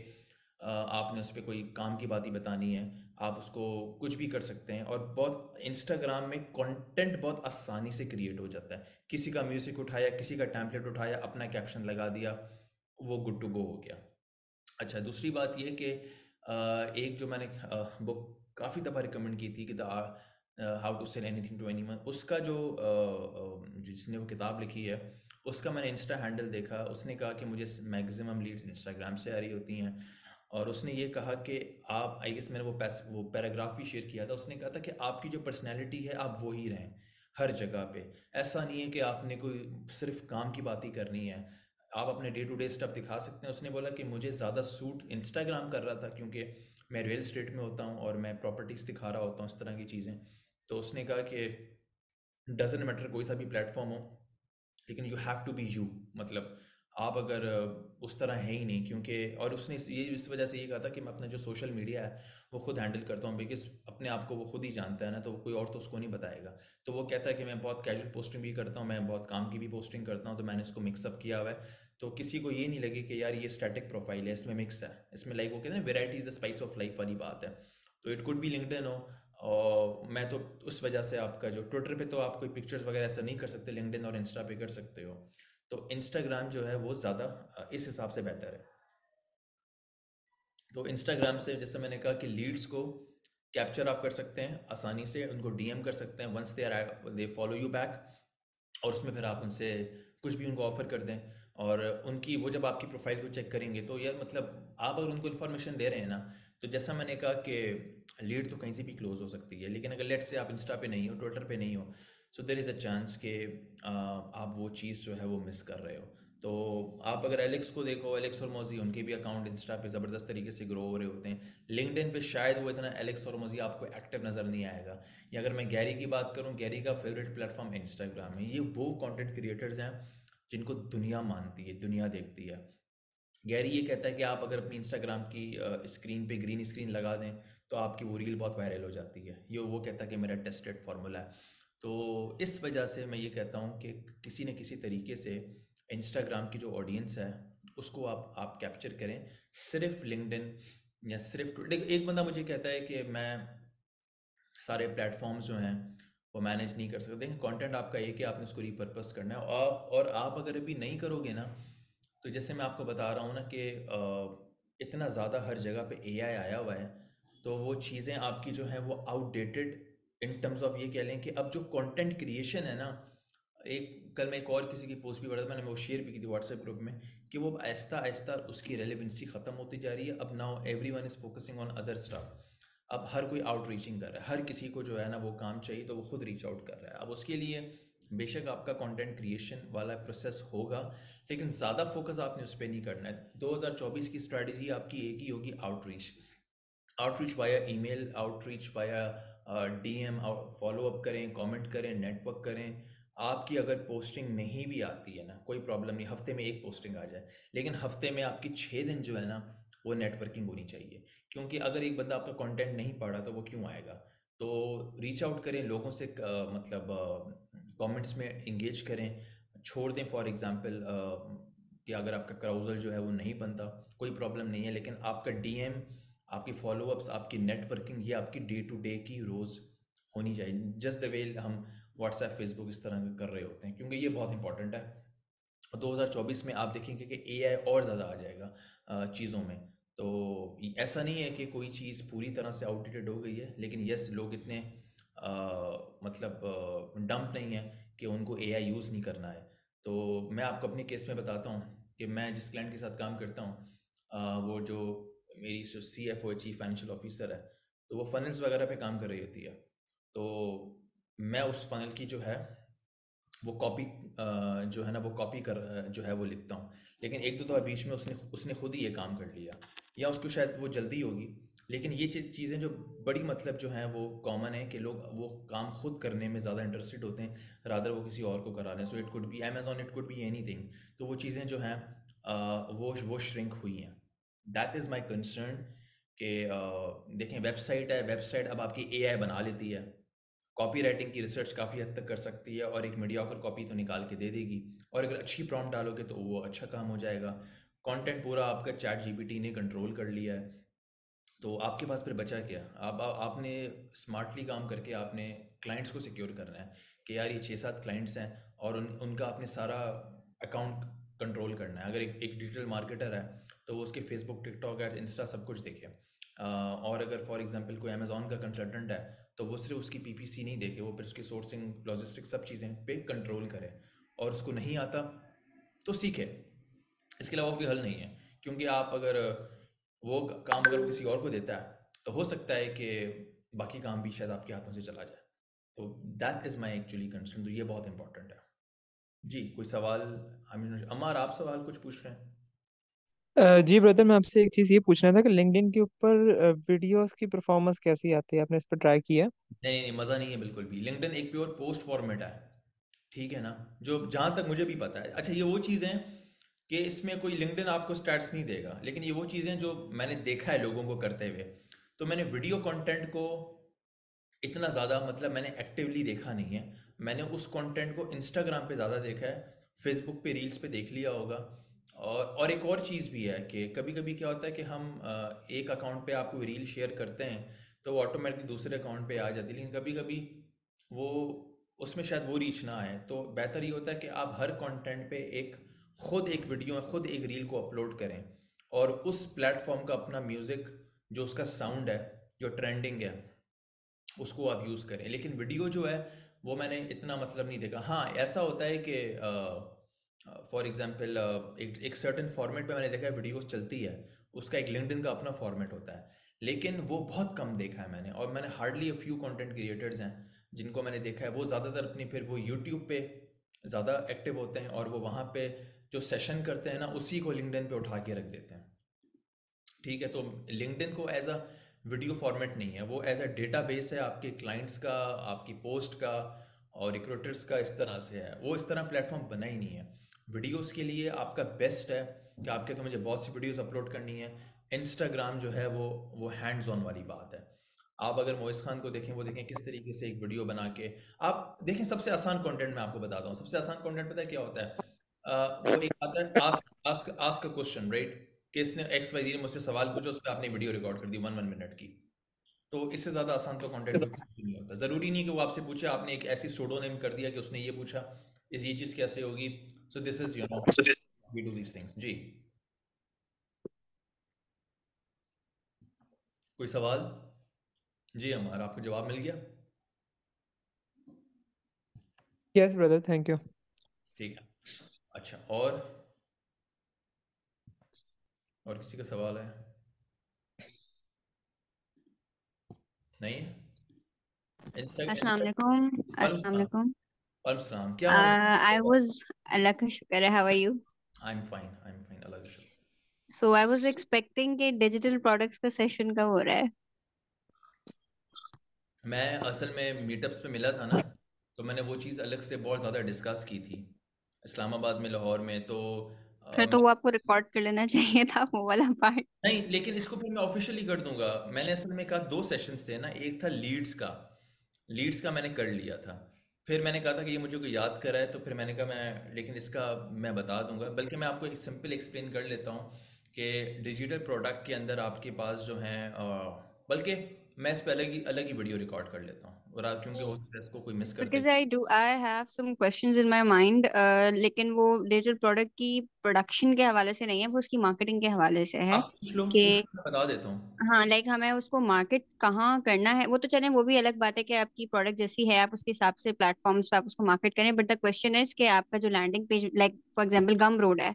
S1: आपने उस पर कोई काम की बात ही बतानी है, आप उसको कुछ भी कर सकते हैं। और बहुत इंस्टाग्राम में कंटेंट बहुत आसानी से क्रिएट हो जाता है, किसी का म्यूज़िक उठाया, किसी का टैम्पलेट उठाया, अपना कैप्शन लगा दिया, वो गुड टू गो हो गया। अच्छा, दूसरी बात ये कि एक जो मैंने बुक काफ़ी दफ़ा रिकमेंड की थी कि the how to sell anything to anyone, उसका जो जिसने वो किताब लिखी है उसका मैंने इंस्टा हैंडल देखा। उसने कहा कि मुझे मैक्सिमम लीड्स इंस्टाग्राम से आ रही होती हैं, और उसने ये कहा कि आप, आई गेस मैंने वो पैराग्राफ भी शेयर किया था। उसने कहा था कि आपकी जो पर्सनैलिटी है आप वो ही रहें हर जगह पे। ऐसा नहीं है कि आपने कोई सिर्फ काम की बात ही करनी है, आप अपने डे टू डे स्टफ दिखा सकते हैं। उसने बोला कि मुझे ज़्यादा सूट इंस्टाग्राम कर रहा था क्योंकि मैं रियल स्टेट में होता हूँ और मैं प्रॉपर्टीज़ दिखा रहा होता हूँ, इस तरह की चीज़ें। तो उसने कहा कि डजेंट मैटर कोई सा भी प्लेटफॉर्म हो, लेकिन you have to be you, मतलब आप अगर उस तरह है ही नहीं। क्योंकि और उसने ये इस वजह से ये कहा था कि मैं अपना जो सोशल मीडिया है वो खुद हैंडल करता हूँ, बिकॉज अपने आप को वो खुद ही जानता है ना, तो कोई और तो उसको नहीं बताएगा। तो वो कहता है कि मैं बहुत कैजुअल पोस्टिंग भी करता हूँ, मैं बहुत काम की भी पोस्टिंग करता हूँ, तो मैंने इसको मिक्सअप किया हुआ है। तो किसी को ये नहीं लगे कि यार ये स्टैटिक प्रोफाइल है, इसमें मिक्स है, इसमें लाइक वो कहते हैं variety is the spice of life वाली बात है। तो इट कुड बी लिंक्डइन हो। और मैं तो उस वजह से आपका जो ट्विटर पे तो आप कोई पिक्चर्स वगैरह ऐसा नहीं कर सकते, लिंक्डइन और इंस्टा पे कर सकते हो। तो इंस्टाग्राम जो है वो ज़्यादा इस हिसाब से बेहतर है। तो इंस्टाग्राम से जैसे मैंने कहा कि लीड्स को कैप्चर आप कर सकते हैं आसानी से, उनको डीएम कर सकते हैं, once they follow you back. और उसमें फिर आप उनसे कुछ भी उनको ऑफ़र कर दें, और उनकी वो जब आपकी प्रोफाइल को चेक करेंगे तो यार मतलब आप अगर उनको इन्फॉर्मेशन दे रहे हैं ना, तो जैसा मैंने कहा कि लीड तो कहीं से भी क्लोज हो सकती है, लेकिन अगर लेट से आप इंस्टा पे नहीं हो, ट्विटर पे नहीं हो, so there is a chance कि आप वो चीज़ जो है वो मिस कर रहे हो। तो आप अगर एलेक्स को देखो, एलेक्स और मोजी, उनके भी अकाउंट इंस्टा पे ज़बरदस्त तरीके से ग्रो हो रहे होते हैं। लिंक्डइन पे शायद वो इतना एलेक्स और मोजी आपको एक्टिव नज़र नहीं आएगा। या अगर मैं गैरी की बात करूं, गैरी का फेवरेट प्लेटफॉर्म इंस्टाग्राम है। ये वो कंटेंट क्रिएटर्स हैं जिनको दुनिया मानती है, दुनिया देखती है। गैरी ये कहता है कि आप अगर अपनी इंस्टाग्राम की स्क्रीन पे ग्रीन स्क्रीन लगा दें तो आपकी वो रील बहुत वायरल हो जाती है। ये वो कहता है कि मेरा टेस्टेड फार्मूला है। तो इस वजह से मैं ये कहता हूँ कि किसी न किसी तरीके से इंस्टाग्राम की जो ऑडियंस है उसको आप कैप्चर करें। सिर्फ लिंक्डइन या सिर्फ एक बंदा मुझे कहता है कि मैं सारे प्लेटफॉर्म्स जो हैं वो मैनेज नहीं कर सकते। देखिए कंटेंट आपका एक है, आपने उसको रिपर्पस करना है। और आप अगर अभी नहीं करोगे ना, तो जैसे मैं आपको बता रहा हूँ ना कि इतना ज़्यादा हर जगह पे एआई आया हुआ है, तो वो चीज़ें आपकी जो हैं वो आउटडेटेड इन टर्म्स ऑफ ये कह लें कि अब जो कंटेंट क्रिएशन है ना, कल मैं एक और किसी की पोस्ट भी पढ़ा था, मैंने वो शेयर भी की थी व्हाट्सएप ग्रुप में, कि वो आहिस्ता आहिस्ता उसकी रेलेवेंसी ख़त्म होती जा रही है। अब now everyone is focusing on other stuff. अब हर कोई आउट रीचिंग कर रहा है, हर किसी को जो है ना वो काम चाहिए तो वो खुद रीच आउट कर रहा है। अब उसके लिए बेशक आपका कंटेंट क्रिएशन वाला प्रोसेस होगा, लेकिन ज़्यादा फोकस आपने उस पर नहीं करना है। 2024 की स्ट्रैटेजी आपकी एक ही होगी, outreach. Outreach via email, outreach via DM, follow up करें, कमेंट करें, नेटवर्क करें। आपकी अगर पोस्टिंग नहीं भी आती है ना, कोई प्रॉब्लम नहीं, हफ्ते में एक पोस्टिंग आ जाए, लेकिन हफ्ते में आपकी 6 दिन जो है ना वो नेटवर्किंग होनी चाहिए। क्योंकि अगर एक बंदा आपका कंटेंट नहीं पढ़ा तो वो क्यों आएगा। तो रीच आउट करें लोगों से, मतलब कमेंट्स में इंगेज करें, छोड़ दें फॉर एग्जांपल कि अगर आपका क्राउजल जो है वो नहीं बनता, कोई प्रॉब्लम नहीं है, लेकिन आपका डीएम, आपकी फॉलोअप्स, आपकी नेटवर्किंग, ये आपकी डे टू डे की रोज़ होनी चाहिए, जस्ट द वे हम व्हाट्सएप फेसबुक इस तरह कर रहे होते हैं, क्योंकि ये बहुत इंपॉर्टेंट है। 2024 में आप देखेंगे कि एआई और ज़्यादा आ जाएगा चीज़ों में। तो ऐसा नहीं है कि कोई चीज़ पूरी तरह से आउटडेटेड हो गई है, लेकिन यस, लोग इतने मतलब डम्प नहीं है कि उनको एआई यूज़ नहीं करना है। तो मैं आपको अपने केस में बताता हूँ कि मैं जिस क्लाइंट के साथ काम करता हूँ, वो जो मेरी जो CFO चीफ फाइनेंशियल ऑफिसर है, तो वो फनल्स वगैरह पे काम कर रही होती है। तो मैं उस फनल की जो है वो कॉपी जो है ना वो कॉपी कर जो है वो लिखता हूँ, लेकिन एक दो दफ़ा बीच में उसने उसने खुद ही ये काम कर लिया, या उसको शायद वो जल्दी होगी। लेकिन ये चीज़ें जो बड़ी मतलब जो हैं वो कॉमन है कि लोग वो काम खुद करने में ज़्यादा इंटरेस्टेड होते हैं, रादर वो किसी और को करा लें। So it could B Amazon, it could be anything. तो वो चीज़ें जो हैं वो श्रिंक हुई हैं। दैट इज़ माई कंसर्न कि देखें, वेबसाइट है, वेबसाइट अब आपकी एआई बना लेती है, कॉपी राइटिंग की रिसर्च काफ़ी हद तक कर सकती है और एक मीडियोकर कॉपी तो निकाल के दे देगी, और अगर अच्छी प्रॉम्प्ट डालोगे तो वो अच्छा काम हो जाएगा। कंटेंट पूरा आपका चैट जीपीटी ने कंट्रोल कर लिया है, तो आपके पास फिर बचा क्या। आपने स्मार्टली काम करके आपने क्लाइंट्स को सिक्योर करना है कि यार ये 6-7 क्लाइंट्स हैं, और उनका आपने सारा अकाउंट कंट्रोल करना है। अगर एक डिजिटल मार्केटर है तो वो उसके फेसबुक, टिकटॉक, एड्स, इंस्टा सब कुछ देखे। और अगर फॉर एग्जांपल कोई अमेजोन का कंसल्टेंट है तो वो सिर्फ उसकी पीपीसी नहीं देखे, वो फिर उसकी सोर्सिंग, लॉजिस्टिक्स, सब चीज़ें पे कंट्रोल करे। और उसको नहीं आता तो सीखे, इसके अलावा कोई हल नहीं है। क्योंकि आप अगर वो काम अगर वो किसी और को देता है तो हो सकता है कि बाकी काम भी शायद आपके हाथों से चला जाए। तो that is my actually concern. तो ये बहुत इंपॉर्टेंट है। जी, कोई सवाल? अमार, आप सवाल कुछ पूछ रहे हैं?
S4: जी ब्रदर, मैं आपसे एक चीज़ ये पूछना था कि लिंक्डइन के ऊपर वीडियोस की परफॉर्मेंस कैसी आती है? आपने इस पर ट्राई किया है?
S1: नहीं नहीं, मज़ा नहीं है बिल्कुल भी। लिंक्डइन एक प्योर पोस्ट फॉर्मेट है, ठीक है ना, जो जहाँ तक मुझे भी पता है। अच्छा, ये वो चीज़ें कि इसमें कोई लिंक्डइन आपको स्टैट्स नहीं देगा, लेकिन ये वो चीज़ें जो मैंने देखा है लोगों को करते हुए। तो मैंने वीडियो कंटेंट को इतना ज़्यादा, मतलब मैंने एक्टिवली देखा नहीं है। मैंने उस कंटेंट को इंस्टाग्राम पे ज़्यादा देखा है, फेसबुक पे रील्स पे देख लिया होगा। और एक और चीज़ भी है कि कभी कभी क्या होता है कि हम एक अकाउंट पे आपको रील शेयर करते हैं तो वो ऑटोमेटिकली दूसरे अकाउंट पे आ जाती है, लेकिन कभी कभी वो उसमें शायद वो रीच ना आए। तो बेहतर ये होता है कि आप हर कंटेंट पे खुद एक वीडियो, खुद एक रील को अपलोड करें, और उस प्लेटफॉर्म का अपना म्यूज़िक, जो उसका साउंड है, जो ट्रेंडिंग है, उसको आप यूज़ करें। लेकिन वीडियो जो है वो मैंने इतना मतलब नहीं देखा। हाँ, ऐसा होता है कि फॉर एग्जांपल एक सर्टेन फॉर्मेट पे मैंने देखा है वीडियोस चलती है, उसका एक लिंक्डइन का अपना फॉर्मेट होता है, लेकिन वो बहुत कम देखा है मैंने। और मैंने hardly a few content creators हैं जिनको मैंने देखा है, वो ज़्यादातर अपनी फिर वो यूट्यूब पे ज़्यादा एक्टिव होते हैं और वो वहाँ पे जो सेशन करते हैं ना उसी को लिंक्डइन पे उठा के रख देते हैं। ठीक है, तो लिंक्डइन को एज अ वीडियो फॉर्मेट नहीं है, वो एज अ डेटाबेस है आपके क्लाइंट्स का, आपकी पोस्ट का और रिक्रूटर्स का, इस तरह से है। वो इस तरह प्लेटफॉर्म बना ही नहीं है। वीडियोस के लिए आपका बेस्ट है कि आपके तो मुझे बहुत सी वीडियोस अपलोड करनी है। इंस्टाग्राम जो है वो हैंड्स ऑन वाली बात है। आप अगर मोइस खान को देखें, वो देखें किस तरीके से एक वीडियो बना के आप देखें। सबसे आसान कंटेंट मैं आपको बताता हूँ, सबसे आसान कंटेंट पता है क्या होता है? वो एक आता है ask ask ask a question, right? कि इसने एक्स वाई ने मुझसे सवाल पूछा, उस पर आपने वीडियो रिकॉर्ड कर दी 1 मिनट की। तो इससे ज़्यादा आसान तो कंटेंट कोई कुछ भी नहीं होता। ज़रूरी नहीं कि वो आपसे पूछे, आपने एक ऐसी सूडो नेम कर दिया कि उसने ये पूछा इस ये चीज़ कैसे होगी। So this is we do these things. जी, कोई सवाल? जी, हमारा आपको जवाब मिल गया।
S4: Yes brother, thank you.
S1: ठीक है, अच्छा। और किसी का सवाल है? नहीं है?
S5: अस्सलाम
S1: इंस्टाग्राम।
S5: वालेकुम। अस्सलाम वालेकुम।
S1: वालेकुम, क्या हाल
S5: I
S1: है?
S5: was अल्लाह का शुक्र है, how are you?
S1: I am fine, I am fine, अल्लाह का शुक्र।
S5: So I was expecting कि डिजिटल प्रोडक्ट्स का सेशन कब हो रहा है?
S1: मैं असल में मीटअप्स पे मिला था ना, तो मैंने वो चीज़ अलग से बहुत ज़्यादा डिस्कस की थी इस्लामाबाद में, लाहौर में। तो
S5: फिर तो वो आपको रिकॉर्ड कर लेना चाहिए था वो वाला पार्ट।
S1: नहीं, लेकिन इसको फिर मैं ऑफिशियली कर दूंगा। मैंने असल में कहा 2 सेशंस थे ना, एक था लीड्स का मैंने कर लिया था। फिर मैंने कहा था कि ये मुझे कोई याद करा है, तो फिर मैंने कहा मैं, लेकिन इसका मैं बता दूंगा। बल्कि मैं आपको एक सिंपल एक्सप्लेन कर लेता हूँ कि डिजिटल प्रोडक्ट के अंदर आपके पास जो हैं बल्कि मैं इस पे अलग ही वीडियो रिकॉर्ड कर लेता हूँ, और क्योंकि हो सकता है इसको कोई मिस कर दे।
S5: Because I have some questions in my mind, लेकिन वो डिजिटल प्रोडक्ट की प्रोडक्शन के हवाले से नहीं है, वो उसकी मार्केटिंग के हवाले से है
S1: आप पूछ लो,
S5: कि
S1: मैं बता देता हूँ।
S5: हाँ, लाइक हमें उसको मार्केट कहाँ करना है। वो तो चलें, वो भी अलग बात है कि आपकी प्रोडक्ट जैसी है आप उसके हिसाब से प्लेटफॉर्म्स पे आप उसको मार्केट करें। बट द क्वेश्चन इज कि आपका जो landing page, like for example Gumroad है,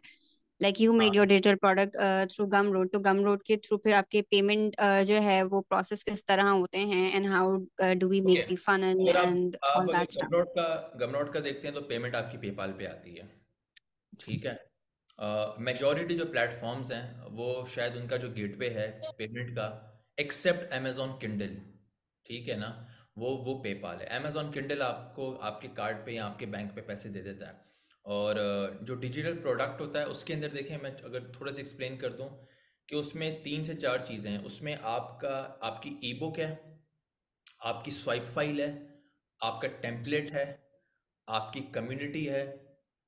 S5: लाइक यू मेड योर
S1: हाँ,
S5: digital product through Gumroad, तो गम रोड के थ्रू पे आपके पेमेंट जो है वो प्रोसेस किस तरह होते हैं, and how do we
S1: okay.
S5: Make the funnel
S1: अगर
S5: एंड
S1: आप
S5: ऑल
S1: अगर
S5: दैट स्टफ।
S1: गमनोट का देखते हैं तो पेमेंट आपकी पेपाल पे आती है। ठीक है। मेजॉरिटी जो प्लेटफॉर्म्स हैं वो शायद उनका जो गेटवे है पेमेंट का, एक्सेप्ट अमेजोन किंडल, ठीक है ना, वो पेपाल है। अमेजोन किंडल आपको आपके कार्ड पे या आपके बैंक पे पैसे दे देता है। और जो डिजिटल प्रोडक्ट होता है उसके अंदर देखें, मैं अगर थोड़ा सा एक्सप्लेन कर दूं कि उसमें 3 से 4 चीज़ें हैं। उसमें आपकी ई बुक है, आपकी स्वाइप फाइल है, आपका टेम्पलेट है, आपकी कम्युनिटी है,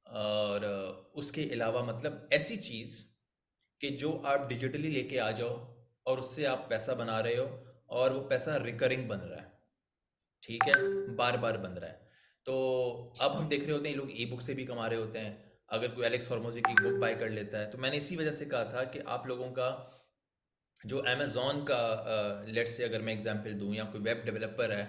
S1: और उसके अलावा मतलब ऐसी चीज़ कि जो आप डिजिटली लेके आ जाओ और उससे आप पैसा बना रहे हो, और वो पैसा रिकरिंग बन रहा है। ठीक है, बार बार बन रहा है। तो अब हम देख रहे होते हैं लोग ई बुक से भी कमा रहे होते हैं। अगर कोई एलेक्स फार्मोसी की बुक बाय कर लेता है, तो मैंने इसी वजह से कहा था कि आप लोगों का जो अमेज़न का लेट्स से अगर मैं एग्जांपल दूं, या कोई वेब डेवलपर है,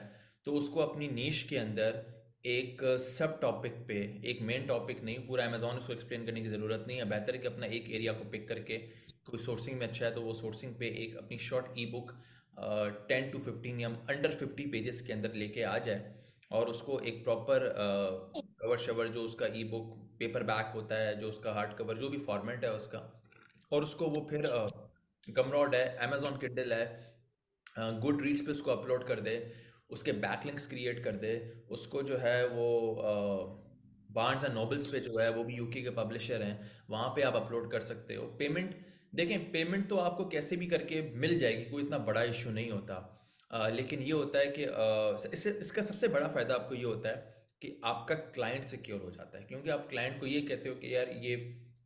S1: तो उसको अपनी नीश के अंदर एक सब टॉपिक पे, एक मेन टॉपिक नहीं, पूरा अमेज़न उसको एक्सप्लेन करने की ज़रूरत नहीं है। बेहतर है कि अपना एक एरिया को पिक करके, कोई सोर्सिंग में अच्छा है तो वो सोर्सिंग पे एक अपनी शॉर्ट ई बुक 10 to 15 या अंडर 50 पेजेस के अंदर लेके आ जाए, और उसको एक प्रॉपर कवर शवर, जो उसका ई बुक पेपर बैक होता है, जो उसका हार्ड कवर, जो भी फॉर्मेट है उसका, और उसको वो फिर गमरॉड है, अमेजोन किंडल है, गुड रीड्स पे उसको अपलोड कर दे, उसके बैकलिंक्स क्रिएट कर दे, उसको जो है वो बार्न्स एंड नोबल्स पे जो है, वो भी यूके के पब्लिशर हैं, वहाँ पे आप अपलोड कर सकते हो। पेमेंट देखें, पेमेंट तो आपको कैसे भी करके मिल जाएगी, कोई इतना बड़ा इशू नहीं होता। लेकिन ये होता है कि इसका सबसे बड़ा फ़ायदा आपको ये होता है कि आपका क्लाइंट सिक्योर हो जाता है, क्योंकि आप क्लाइंट को ये कहते हो कि यार ये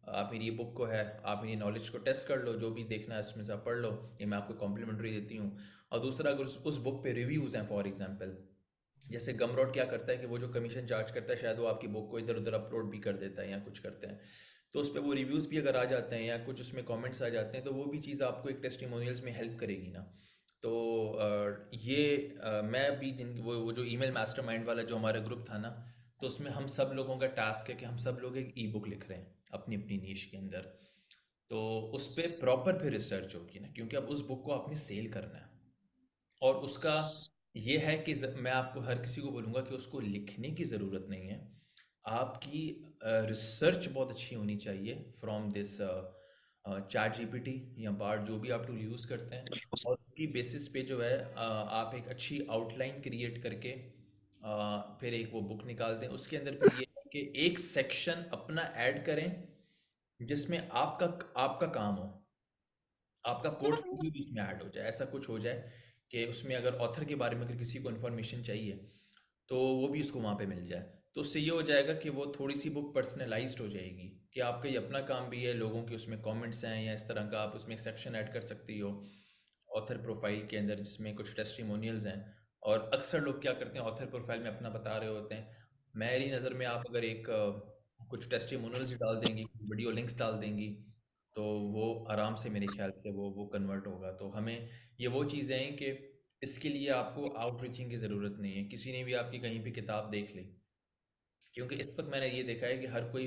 S1: आप मेरी ये बुक को है, आप मेरी नॉलेज को टेस्ट कर लो, जो भी देखना है इसमें से आप पढ़ लो, ये मैं आपको कॉम्प्लीमेंट्री देती हूँ। और दूसरा, अगर उस बुक पे रिव्यूज़ हैं, फॉर एग्जांपल जैसे गमरॉड क्या करता है कि वो जो कमीशन चार्ज करता है, शायद वो आपकी बुक को इधर उधर अपलोड भी कर देता है या कुछ करते हैं, तो उस पर वो रिव्यूज़ भी अगर आ जाते हैं या कुछ उसमें कमेंट्स आ जाते हैं, तो वो भी चीज़ आपको एक टेस्टिमोनियल्स में हेल्प करेगी ना। तो मैं भी वो जो ईमेल मास्टरमाइंड वाला जो हमारा ग्रुप था ना, तो उसमें हम सब लोगों का टास्क है कि हम सब लोग एक ई बुक लिख रहे हैं अपनी अपनी नीश के अंदर। तो उस पर प्रॉपर फिर रिसर्च होगी ना, क्योंकि अब उस बुक को आपने सेल करना है। और उसका ये है कि मैं आपको हर किसी को बोलूँगा कि उसको लिखने की ज़रूरत नहीं है। आपकी रिसर्च बहुत अच्छी होनी चाहिए फ्रॉम दिस चैट जीपीटी या बार्ड, जो भी आप टूल यूज़ करते हैं, और उसकी बेसिस पे जो है आप एक अच्छी आउटलाइन क्रिएट करके फिर एक वो बुक निकाल दें। उसके अंदर फिर ये है कि एक सेक्शन अपना ऐड करें जिसमें आपका आपका काम हो, आपका पोर्टफोलियो भी उसमें ऐड हो जाए। ऐसा कुछ हो जाए कि उसमें अगर ऑथर के बारे में अगर किसी को इन्फॉर्मेशन चाहिए तो वो भी उसको वहाँ पे मिल जाए। तो उससे ये हो जाएगा कि वो थोड़ी सी बुक पर्सनलाइज्ड हो जाएगी कि आपका ये अपना काम भी है, लोगों के उसमें कमेंट्स हैं या इस तरह का, आप उसमें एक सेक्शन ऐड कर सकती हो ऑथर प्रोफाइल के अंदर जिसमें कुछ टेस्टिमोनियल्स हैं। और अक्सर लोग क्या करते हैं, ऑथर प्रोफाइल में अपना बता रहे होते हैं। मेरी नज़र में आप अगर कुछ टेस्टिमोनियल्स डाल देंगी, कुछ वीडियो लिंक्स डाल देंगी, तो वो आराम से मेरे ख्याल से वो कन्वर्ट होगा। तो हमें ये वो चीज़ें हैं कि इसके लिए आपको आउटरीचिंग की ज़रूरत नहीं है। किसी ने भी आपकी कहीं पे किताब देख ली, क्योंकि इस वक्त मैंने ये देखा है कि हर कोई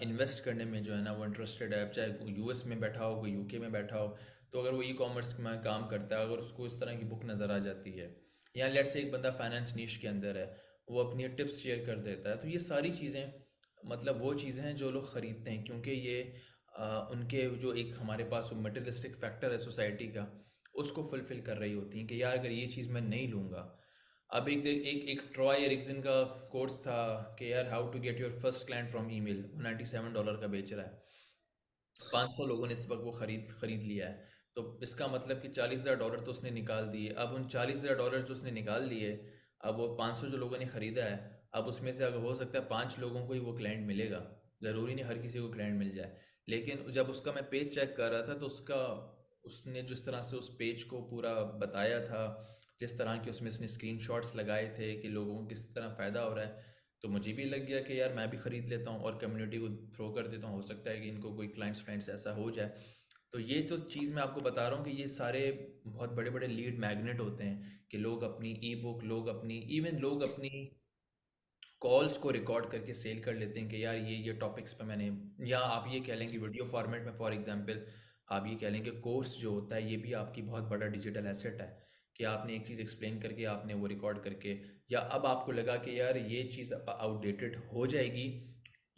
S1: इन्वेस्ट करने में जो है ना वो इंटरेस्टेड है। अब चाहे यूएस में बैठा हो, कोई यूके में बैठा हो, तो अगर वो ई कॉमर्स में काम करता है, अगर उसको इस तरह की बुक नज़र आ जाती है, या लेट से एक बंदा फाइनेंस नीश के अंदर है, वो अपनी टिप्स शेयर कर देता है, तो ये सारी चीज़ें मतलब वो चीज़ें हैं जो लोग ख़रीदते हैं, क्योंकि ये उनके जो एक हमारे पास मटेरियलिस्टिक फैक्टर है सोसाइटी का, उसको फुलफ़िल कर रही होती हैं कि यार अगर ये चीज़ मैं नहीं लूँगा। अब एक ट्रॉय एरिक्सन का कोर्स था कि यार how to get your first client from email, $97 का बेच रहा है, 500 लोगों ने इस वक्त वो खरीद लिया है। तो इसका मतलब कि $40,000 तो उसने निकाल दिए। अब उन $40,000 जो उसने निकाल लिए, अब वो 500 जो लोगों ने ख़रीदा है, अब उसमें से अगर हो सकता है 5 लोगों को ही वो क्लाइंट मिलेगा, ज़रूरी नहीं हर किसी को क्लाइंट मिल जाए। लेकिन जब उसका मैं पेज चेक कर रहा था तो उसने जिस तरह से उस पेज को पूरा बताया था, जिस तरह के उसमें उसने स्क्रीनशॉट्स लगाए थे कि लोगों को किस तरह फ़ायदा हो रहा है, तो मुझे भी लग गया कि यार मैं भी ख़रीद लेता हूँ और कम्युनिटी को थ्रो कर देता हूँ, हो सकता है कि इनको कोई क्लाइंट्स फ्रेंड्स ऐसा हो जाए। तो ये तो चीज़ मैं आपको बता रहा हूँ कि ये सारे बहुत बड़े बड़े लीड मैग्नेट होते हैं कि लोग अपनी ई बुक, लोग अपनी कॉल्स को रिकॉर्ड करके सेल कर लेते हैं कि यार ये टॉपिक्स पे मैंने, या आप ये कह लें कि वीडियो फॉर्मेट में, फॉर एग्जांपल आप ये कह लें कि कोर्स जो होता है ये भी आपकी बहुत बड़ा डिजिटल एसेट है कि आपने एक चीज़ एक्सप्लेन करके आपने वो रिकॉर्ड करके, या अब आपको लगा कि यार ये चीज़ आउटडेटेड हो जाएगी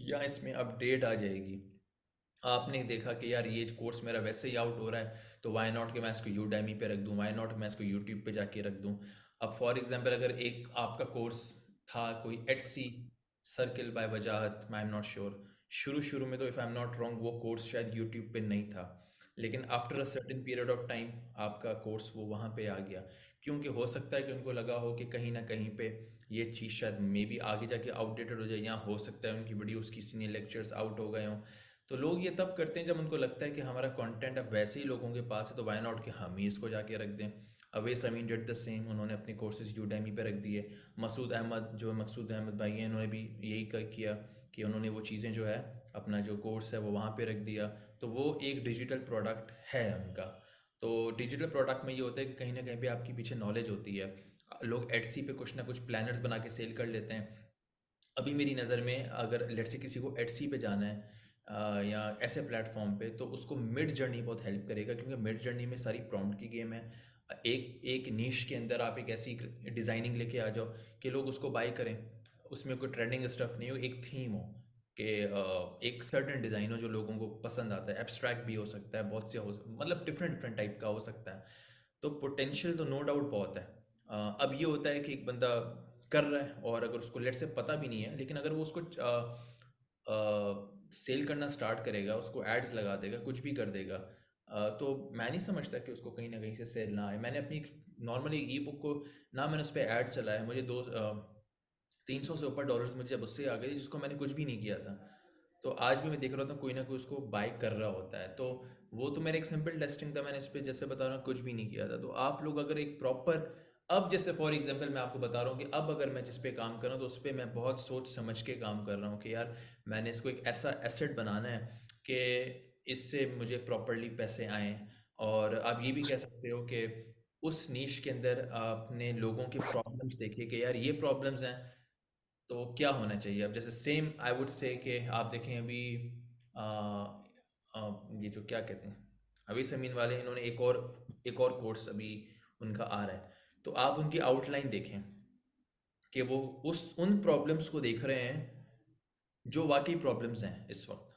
S1: या इसमें अपडेट आ जाएगी, आपने देखा कि यार ये कोर्स मेरा वैसे ही आउट हो रहा है, तो वाई नॉट कि मैं इसको यूडेमी पे रख दूँ, वाई नॉट मैं इसको यूट्यूब पे जाके रख दूँ। अब फॉर एग्जांपल अगर एक आपका कोर्स था कोई Etsy circle bye Wajahat, I am not sure, शुरू शुरू में तो if I am not wrong वो कोर्स शायद यूट्यूब पे नहीं था, लेकिन after a certain period of time आपका कोर्स वो वहाँ पे आ गया, क्योंकि हो सकता है कि उनको लगा हो कि कहीं ना कहीं पे ये चीज़ शायद मे बी आगे जाके आउटडेटेड हो जाए, या हो सकता है उनकी वीडियोस किसी ने लेक्चर्स आउट हो गए हों। तो लोग ये तब करते हैं जब उनको लगता है कि हमारा कंटेंट अब वैसे ही लोगों के पास है, तो वाई नॉट कि हम ही इसको जाके रख दें। अवेस अमीन डिड द सेम, उन्होंने अपने कोर्सेज यूडेमी पे रख दिए। मसूद अहमद भाई हैं, उन्होंने भी यही किया कि उन्होंने वो चीज़ें जो है अपना जो कोर्स है वो वहाँ पे रख दिया। तो वो एक डिजिटल प्रोडक्ट है उनका। तो डिजिटल प्रोडक्ट में ये होता है कि कहीं ना कहीं पे आपकी पीछे नॉलेज होती है। लोग एटसी पे कुछ ना कुछ प्लानर्स बना के सेल कर लेते हैं। अभी मेरी नज़र में अगर लेट्स से किसी को एटसी पे जाना है या ऐसे प्लेटफॉर्म पे, तो उसको मिड जर्नी बहुत हेल्प करेगा, क्योंकि मिड जर्नी में सारी प्रॉम्प्ट की गेम है। एक एक नीश के अंदर आप एक ऐसी डिज़ाइनिंग लेके आ जाओ कि लोग उसको बाय करें, उसमें कोई ट्रेंडिंग स्टफ नहीं हो, एक थीम हो कि एक सर्टेन डिज़ाइन हो जो लोगों को पसंद आता है। एब्स्ट्रैक्ट भी हो सकता है, बहुत से हो मतलब डिफरेंट डिफरेंट टाइप का हो सकता है। तो पोटेंशियल तो नो डाउट बहुत है। अब ये होता है कि एक बंदा कर रहा है और अगर उसको लेट से पता भी नहीं है, लेकिन अगर वो उसको सेल करना स्टार्ट करेगा, उसको एड्स लगा देगा, कुछ भी कर देगा, तो मैं नहीं समझता कि उसको कहीं ना कहीं से सेल ना आए। मैंने अपनी नॉर्मली ई बुक को ना, मैंने उस पर ऐड चलाया, मुझे 300 से ऊपर डॉलर्स मुझे जब उससे आ गए जिसको मैंने कुछ भी नहीं किया था। तो आज भी मैं देख रहा था कोई ना कोई उसको बाय कर रहा होता है। तो वो तो मेरा एक सिंपल टेस्टिंग था, मैंने इस पर जैसे बता रहा हूँ कुछ भी नहीं किया था। तो आप लोग अगर एक प्रॉपर, अब जैसे फॉर एग्जांपल मैं आपको बता रहा हूँ कि अब अगर मैं जिस पे काम कर रहा हूँ तो उस पर मैं बहुत सोच समझ के काम कर रहा हूँ कि यार मैंने इसको एक ऐसा एसेट बनाना है कि इससे मुझे प्रॉपरली पैसे आएँ। और आप ये भी कह सकते हो कि उस नीश के अंदर आपने लोगों के प्रॉब्लम्स देखे कि यार ये प्रॉब्लम्स हैं, तो क्या होना चाहिए। अब जैसे सेम आई वुड से कि आप देखें अभी आ, ये जो क्या कहते हैं अभी समीन वाले, इन्होंने एक और कोर्स अभी उनका आ रहा है, तो आप उनकी आउटलाइन देखें कि वो उन प्रॉब्लम्स को देख रहे हैं जो वाकई प्रॉब्लम्स हैं इस वक्त,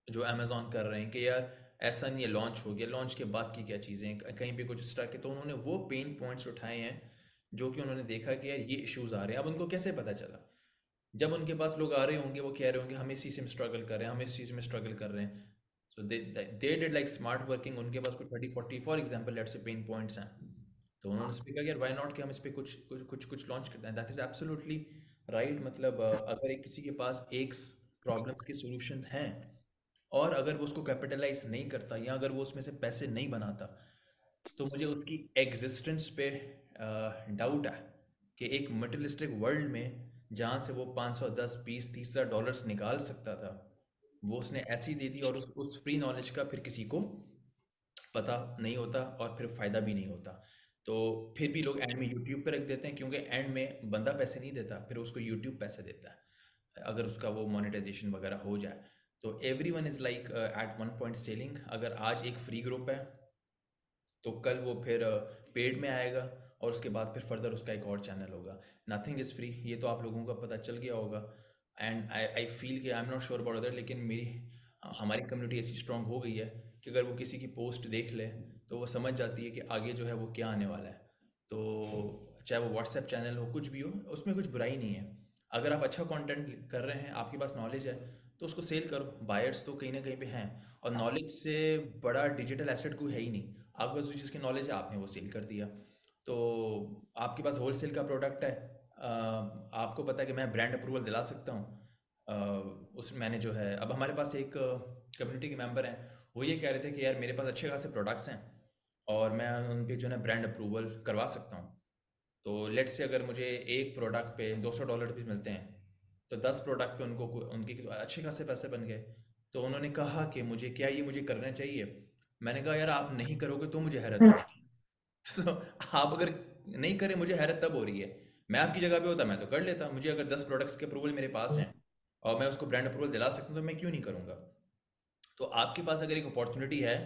S1: जो अमेज़ॉन कर रहे हैं कि यार ऐसा नहीं है, लॉन्च हो गया, लॉन्च के बाद की क्या चीज़ें हैं, कहीं पे कुछ स्टक है, तो उन्होंने वो पेन पॉइंट्स उठाए हैं जो कि उन्होंने देखा कि यार ये इश्यूज आ रहे हैं। अब उनको कैसे पता चला? जब उनके पास लोग आ रहे होंगे, वो कह रहे होंगे हम इस चीज़ में स्ट्रगल कर रहे हैं, हम इस चीज़ में स्ट्रगल कर रहे हैं। So they did like smart working, उनके पास कोई 30-40 for example let's say pain points हैं, तो उन्होंने इस पे कहा यार व्हाई नॉट कि हम इस पे कुछ कुछ कुछ कुछ लॉन्च करते हैं। That is absolutely right. मतलब अगर एक किसी के पास एक प्रॉब्लम्स के सॉल्यूशन हैं और अगर वो उसको कैपिटलाइज नहीं करता या अगर वो उसमें से पैसे नहीं बनाता, तो मुझे उसकी एग्जिस्टेंस पे डाउट है कि एक मटेरियलिस्टिक वर्ल्ड में जहाँ से वो 500, 10, 20, 30 डॉलर्स निकाल सकता था, वो उसने ऐसी दे दी और उस फ्री नॉलेज का फिर किसी को पता नहीं होता और फिर फ़ायदा भी नहीं होता। तो फिर भी लोग एंड में यूट्यूब पे रख देते हैं, क्योंकि एंड में बंदा पैसे नहीं देता, फिर उसको यूट्यूब पैसे देता है अगर उसका वो मोनेटाइजेशन वगैरह हो जाए। तो everyone is like at one point selling. अगर आज एक फ्री ग्रुप है तो कल वो फिर पेड में आएगा और उसके बाद फिर फर्दर उसका एक और चैनल होगा। नथिंग इज़ फ्री, ये तो आप लोगों का पता चल गया होगा। एंड आई फील कि I am not sure about other, लेकिन हमारी कम्युनिटी ऐसी स्ट्रांग हो गई है कि अगर वो किसी की पोस्ट देख ले तो वो समझ जाती है कि आगे जो है वो क्या आने वाला है। तो चाहे वो व्हाट्सएप चैनल हो, कुछ भी हो, उसमें कुछ बुराई नहीं है। अगर आप अच्छा कंटेंट कर रहे हैं, आपके पास नॉलेज है, तो उसको सेल करो। बायर्स तो कहीं ना कहीं पे हैं, और नॉलेज से बड़ा डिजिटल एसेट कोई है ही नहीं। आपके पास जो चीज़ की नॉलेज है आपने वो सेल कर दिया। तो आपके पास होलसेल का प्रोडक्ट है, आपको पता है कि मैं ब्रांड अप्रूवल दिला सकता हूँ। उस मैंने जो है, अब हमारे पास एक कम्युनिटी के मेंबर हैं, वो ये कह रहे थे कि यार मेरे पास अच्छे खासे प्रोडक्ट्स हैं और मैं उन पे जो है ब्रांड अप्रूवल करवा सकता हूँ। तो लेट्स से अगर मुझे एक प्रोडक्ट पे $200 भी मिलते हैं, तो 10 प्रोडक्ट पे उनको उनके अच्छे खासे पैसे बन गए। तो उन्होंने कहा कि मुझे क्या ये मुझे करना चाहिए? मैंने कहा यार आप नहीं करोगे तो मुझे हैरत होगी। तो आप अगर नहीं करें, मुझे हैरत तब हो रही है। मैं आपकी जगह पे होता मैं तो कर लेता। मुझे अगर 10 प्रोडक्ट्स के अप्रूवल मेरे पास हैं और मैं उसको ब्रांड अप्रूवल दिला सकता हूँ, तो मैं क्यों नहीं करूँगा? तो आपके पास अगर एक अपॉर्चुनिटी है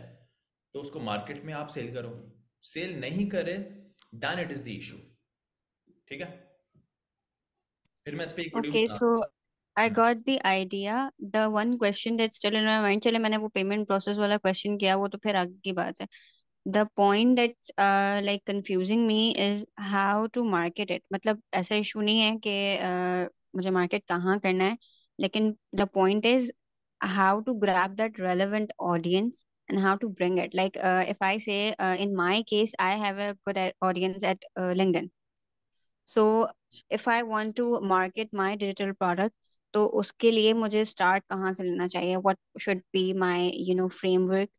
S1: तो उसको मार्केट में आप सेल करो। सेल नहीं करे than it is the issue. ठीक है, फिर मैं इस पे एक वीडियो भी
S5: Okay,
S1: बना।
S5: so I got the idea. The one question that's still in my mind, चले मैंने वो पेमेंट प्रोसेस वाला क्वेश्चन किया, वो तो फिर आगे की बात है. The point that's like confusing me is how to market it. मतलब ऐसा इशू नहीं है कि मुझे मार्केट कहाँ करना है, लेकिन the point is how to grab that relevant audience and how to bring it. Like if I say in my case I have a good audience at LinkedIn. So if I want to market my digital product, तो उसके लिए मुझे स्टार्ट कहाँ से लेना चाहिए? What should be my framework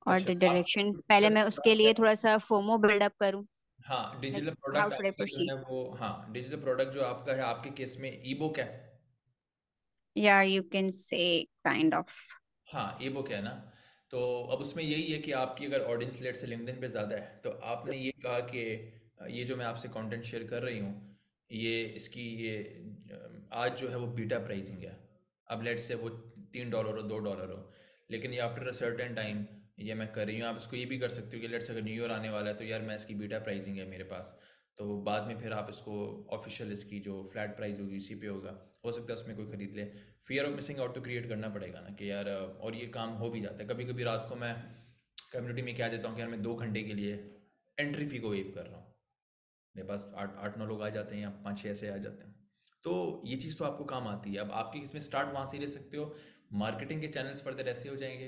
S5: or
S1: अच्छा,
S5: the
S1: आप
S5: direction? पहले
S1: डिजिटल
S5: मैं उसके लिए
S1: प्रोडक्ट,
S5: थोड़ा सा फोमो बिल्डअप करूँ.
S1: हाँ
S5: Like
S1: digital
S5: how
S1: product
S5: should I
S1: आपका जो
S5: proceed?
S1: है वो, हाँ डिजिटल प्रोडक्ट जो आपका है, आपके केस में ई बुक है।
S5: Yeah, you can say kind of.
S1: हाँ ई बुक है ना। तो अब उसमें यही है कि आपकी अगर ऑडियंस लेट से लिंक्डइन पे ज़्यादा है, तो आपने ये कहा कि ये जो मैं आपसे कंटेंट शेयर कर रही हूँ, ये आज जो है वो बीटा प्राइसिंग है। अब लेट से वो $3 हो, $2 हो, लेकिन ये आफ्टर अ सर्टेन टाइम ये मैं कर रही हूँ। आप इसको ये भी कर सकते हो कि लेट से अगर न्यू ईयर आने वाला है, तो यार मैं इसकी बीटा प्राइसिंग है मेरे पास, तो बाद में फिर आप इसको ऑफिशियल इसकी जो फ्लैट प्राइस होगी इसी पे होगा, हो सकता है उसमें कोई ख़रीद ले। फियर ऑफ मिसिंग आउट तो क्रिएट करना पड़ेगा ना कि यार, और ये काम हो भी जाता है। कभी कभी रात को मैं कम्युनिटी में क्या देता हूँ कि यार मैं 2 घंटे के लिए एंट्री फ़ी को वेव कर रहा हूँ। मेरे पास 8-9 लोग आ जाते हैं या 5-6 ऐसे आ जाते हैं, तो ये चीज़ तो आपको काम आती है। अब आपके इसमें स्टार्ट वहाँ से ले सकते हो। मार्केटिंग के चैनल्स फर्दर ऐसे हो जाएंगे,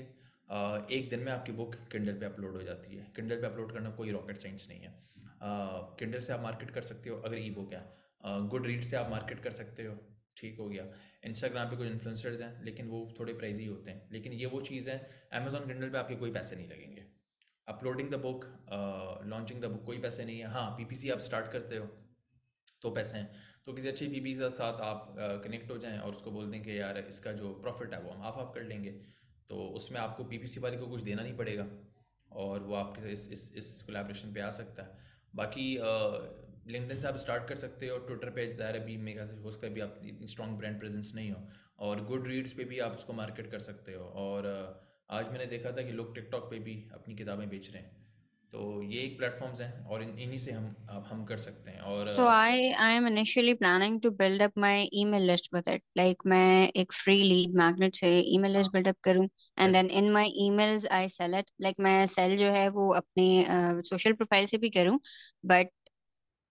S1: एक दिन में आपकी बुक किंडल पे अपलोड हो जाती है। किंडल पे अपलोड करना कोई रॉकेट साइंस नहीं है। किंडल से आप मार्केट कर सकते हो अगर ई बुक है। गुड रीड से आप मार्केट कर सकते हो, ठीक हो गया। इंस्टाग्राम पे कुछ इन्फ्लुएंसर्स हैं लेकिन वो थोड़े प्राइजी होते हैं, लेकिन ये वो चीज़ है, अमेजॉन किंडल पे आपके कोई पैसे नहीं लगेंगे। Uploading the book, launching the book कोई पैसे नहीं है। हाँ पीपीसी आप स्टार्ट करते हो तो पैसे हैं, तो किसी अच्छी पीपी के साथ आप कनेक्ट हो जाएं और उसको बोल दें कि यार इसका जो प्रॉफिट है वो हम हाफ हाफ कर लेंगे, तो उसमें आपको पीपीसी वाले को कुछ देना नहीं पड़ेगा और वो आपके इस कोलैबोरेशन पे आ सकता है। बाकी लिंक्डइन से आप स्टार्ट कर सकते हो, ट्विटर पे ज़ाहिर है अभी मेरे ख्याल से हो सकता है अभी आप इतनी स्ट्रॉन्ग ब्रांड प्रेजेंस नहीं हो, और गुड रीड्स पे भी आप उसको मार्केट कर सकते हो। और आज मैंने देखा था कि लोग टिकटॉक पे भी अपनी किताबें बेच रहे हैं, तो ये एक प्लेटफॉर्म्स हैं और इन्हीं से हम कर सकते हैं। और
S5: So I am initially planning to build up my email list with it. Like मैं एक free lead magnet से email list build up करूँ, and then in my emails I sell it. Like मैं sell जो है वो अपने social profile से भी करूँ, but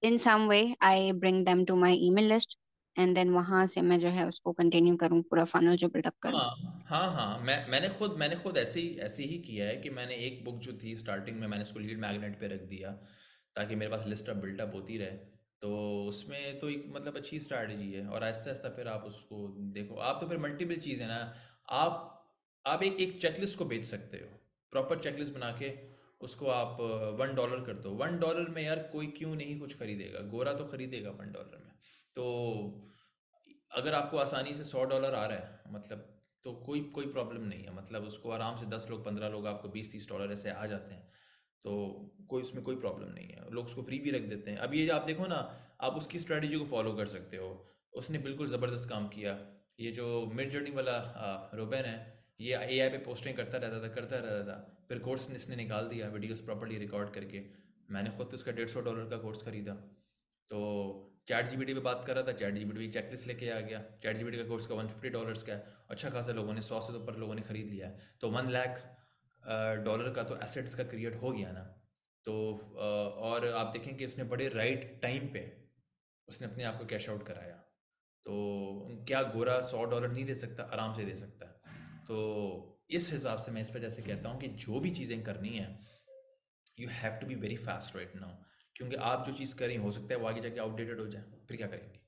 S5: in some way I bring them to my email list, and then वहां से मैं जो है उसको continue करूँ, पूरा funnel जो build up करूँ।
S1: हाँ, मैंने खुद ऐसे ही किया है कि मैंने एक बुक जो थी स्टार्टिंग में मैंने उसको लीड मैग्नेट पे रख दिया, ताकि मेरे पास लिस्ट अब बिल्टअप होती रहे। तो उसमें तो एक मतलब अच्छी स्ट्रैटेजी है, और आहिस्ता आहिस्ता फिर आप उसको देखो। आप तो फिर मल्टीपल चीज़ है ना, आप आप एक चेकलिस्ट को बेच सकते हो, प्रॉपर चेकलिस्ट बना के उसको आप $1 कर दो। $1 में यार कोई क्यों नहीं कुछ खरीदेगा, गोरा तो खरीदेगा $1 में। तो अगर आपको आसानी से $100 आ रहा है मतलब, तो कोई कोई प्रॉब्लम नहीं है, मतलब उसको आराम से 10 लोग 15 लोग आपको $20-30 ऐसे आ जाते हैं, तो कोई उसमें कोई प्रॉब्लम नहीं है, लोग उसको फ्री भी रख देते हैं। अब ये आप देखो ना, आप उसकी स्ट्रेटजी को फॉलो कर सकते हो, उसने बिल्कुल ज़बरदस्त काम किया। ये जो मिड जर्नी वाला रोबेन है, ये एआई पे पोस्टिंग करता रहता था, फिर कोर्स इसने निकाल दिया वीडियोस प्रॉपर्ली रिकॉर्ड करके। मैंने खुद तो उसका $150 का कोर्स खरीदा। तो चैट जीपीटी पे बात कर रहा था, चैट जीपीटी भी चेकलिस्ट लेके आ गया। चैट जीपीटी का कोर्स का $150 का है, अच्छा खासा लोगों ने 100 से तो ऊपर लोगों ने खरीद लिया है, तो $1 लाख का तो एसेट्स का क्रिएट हो गया ना। तो और आप देखें कि उसने बड़े राइट टाइम पे उसने अपने आप को कैश आउट कराया। तो क्या गोरा $100 नहीं दे सकता? आराम से दे सकता है। तो इस हिसाब से मैं इस वजह से कहता हूँ कि जो भी चीज़ें करनी है, you have to be very fast right now, क्योंकि आप जो चीज़ करें हो सकता है वो आगे जाके आउटडेटेड हो जाए, फिर क्या करेंगे।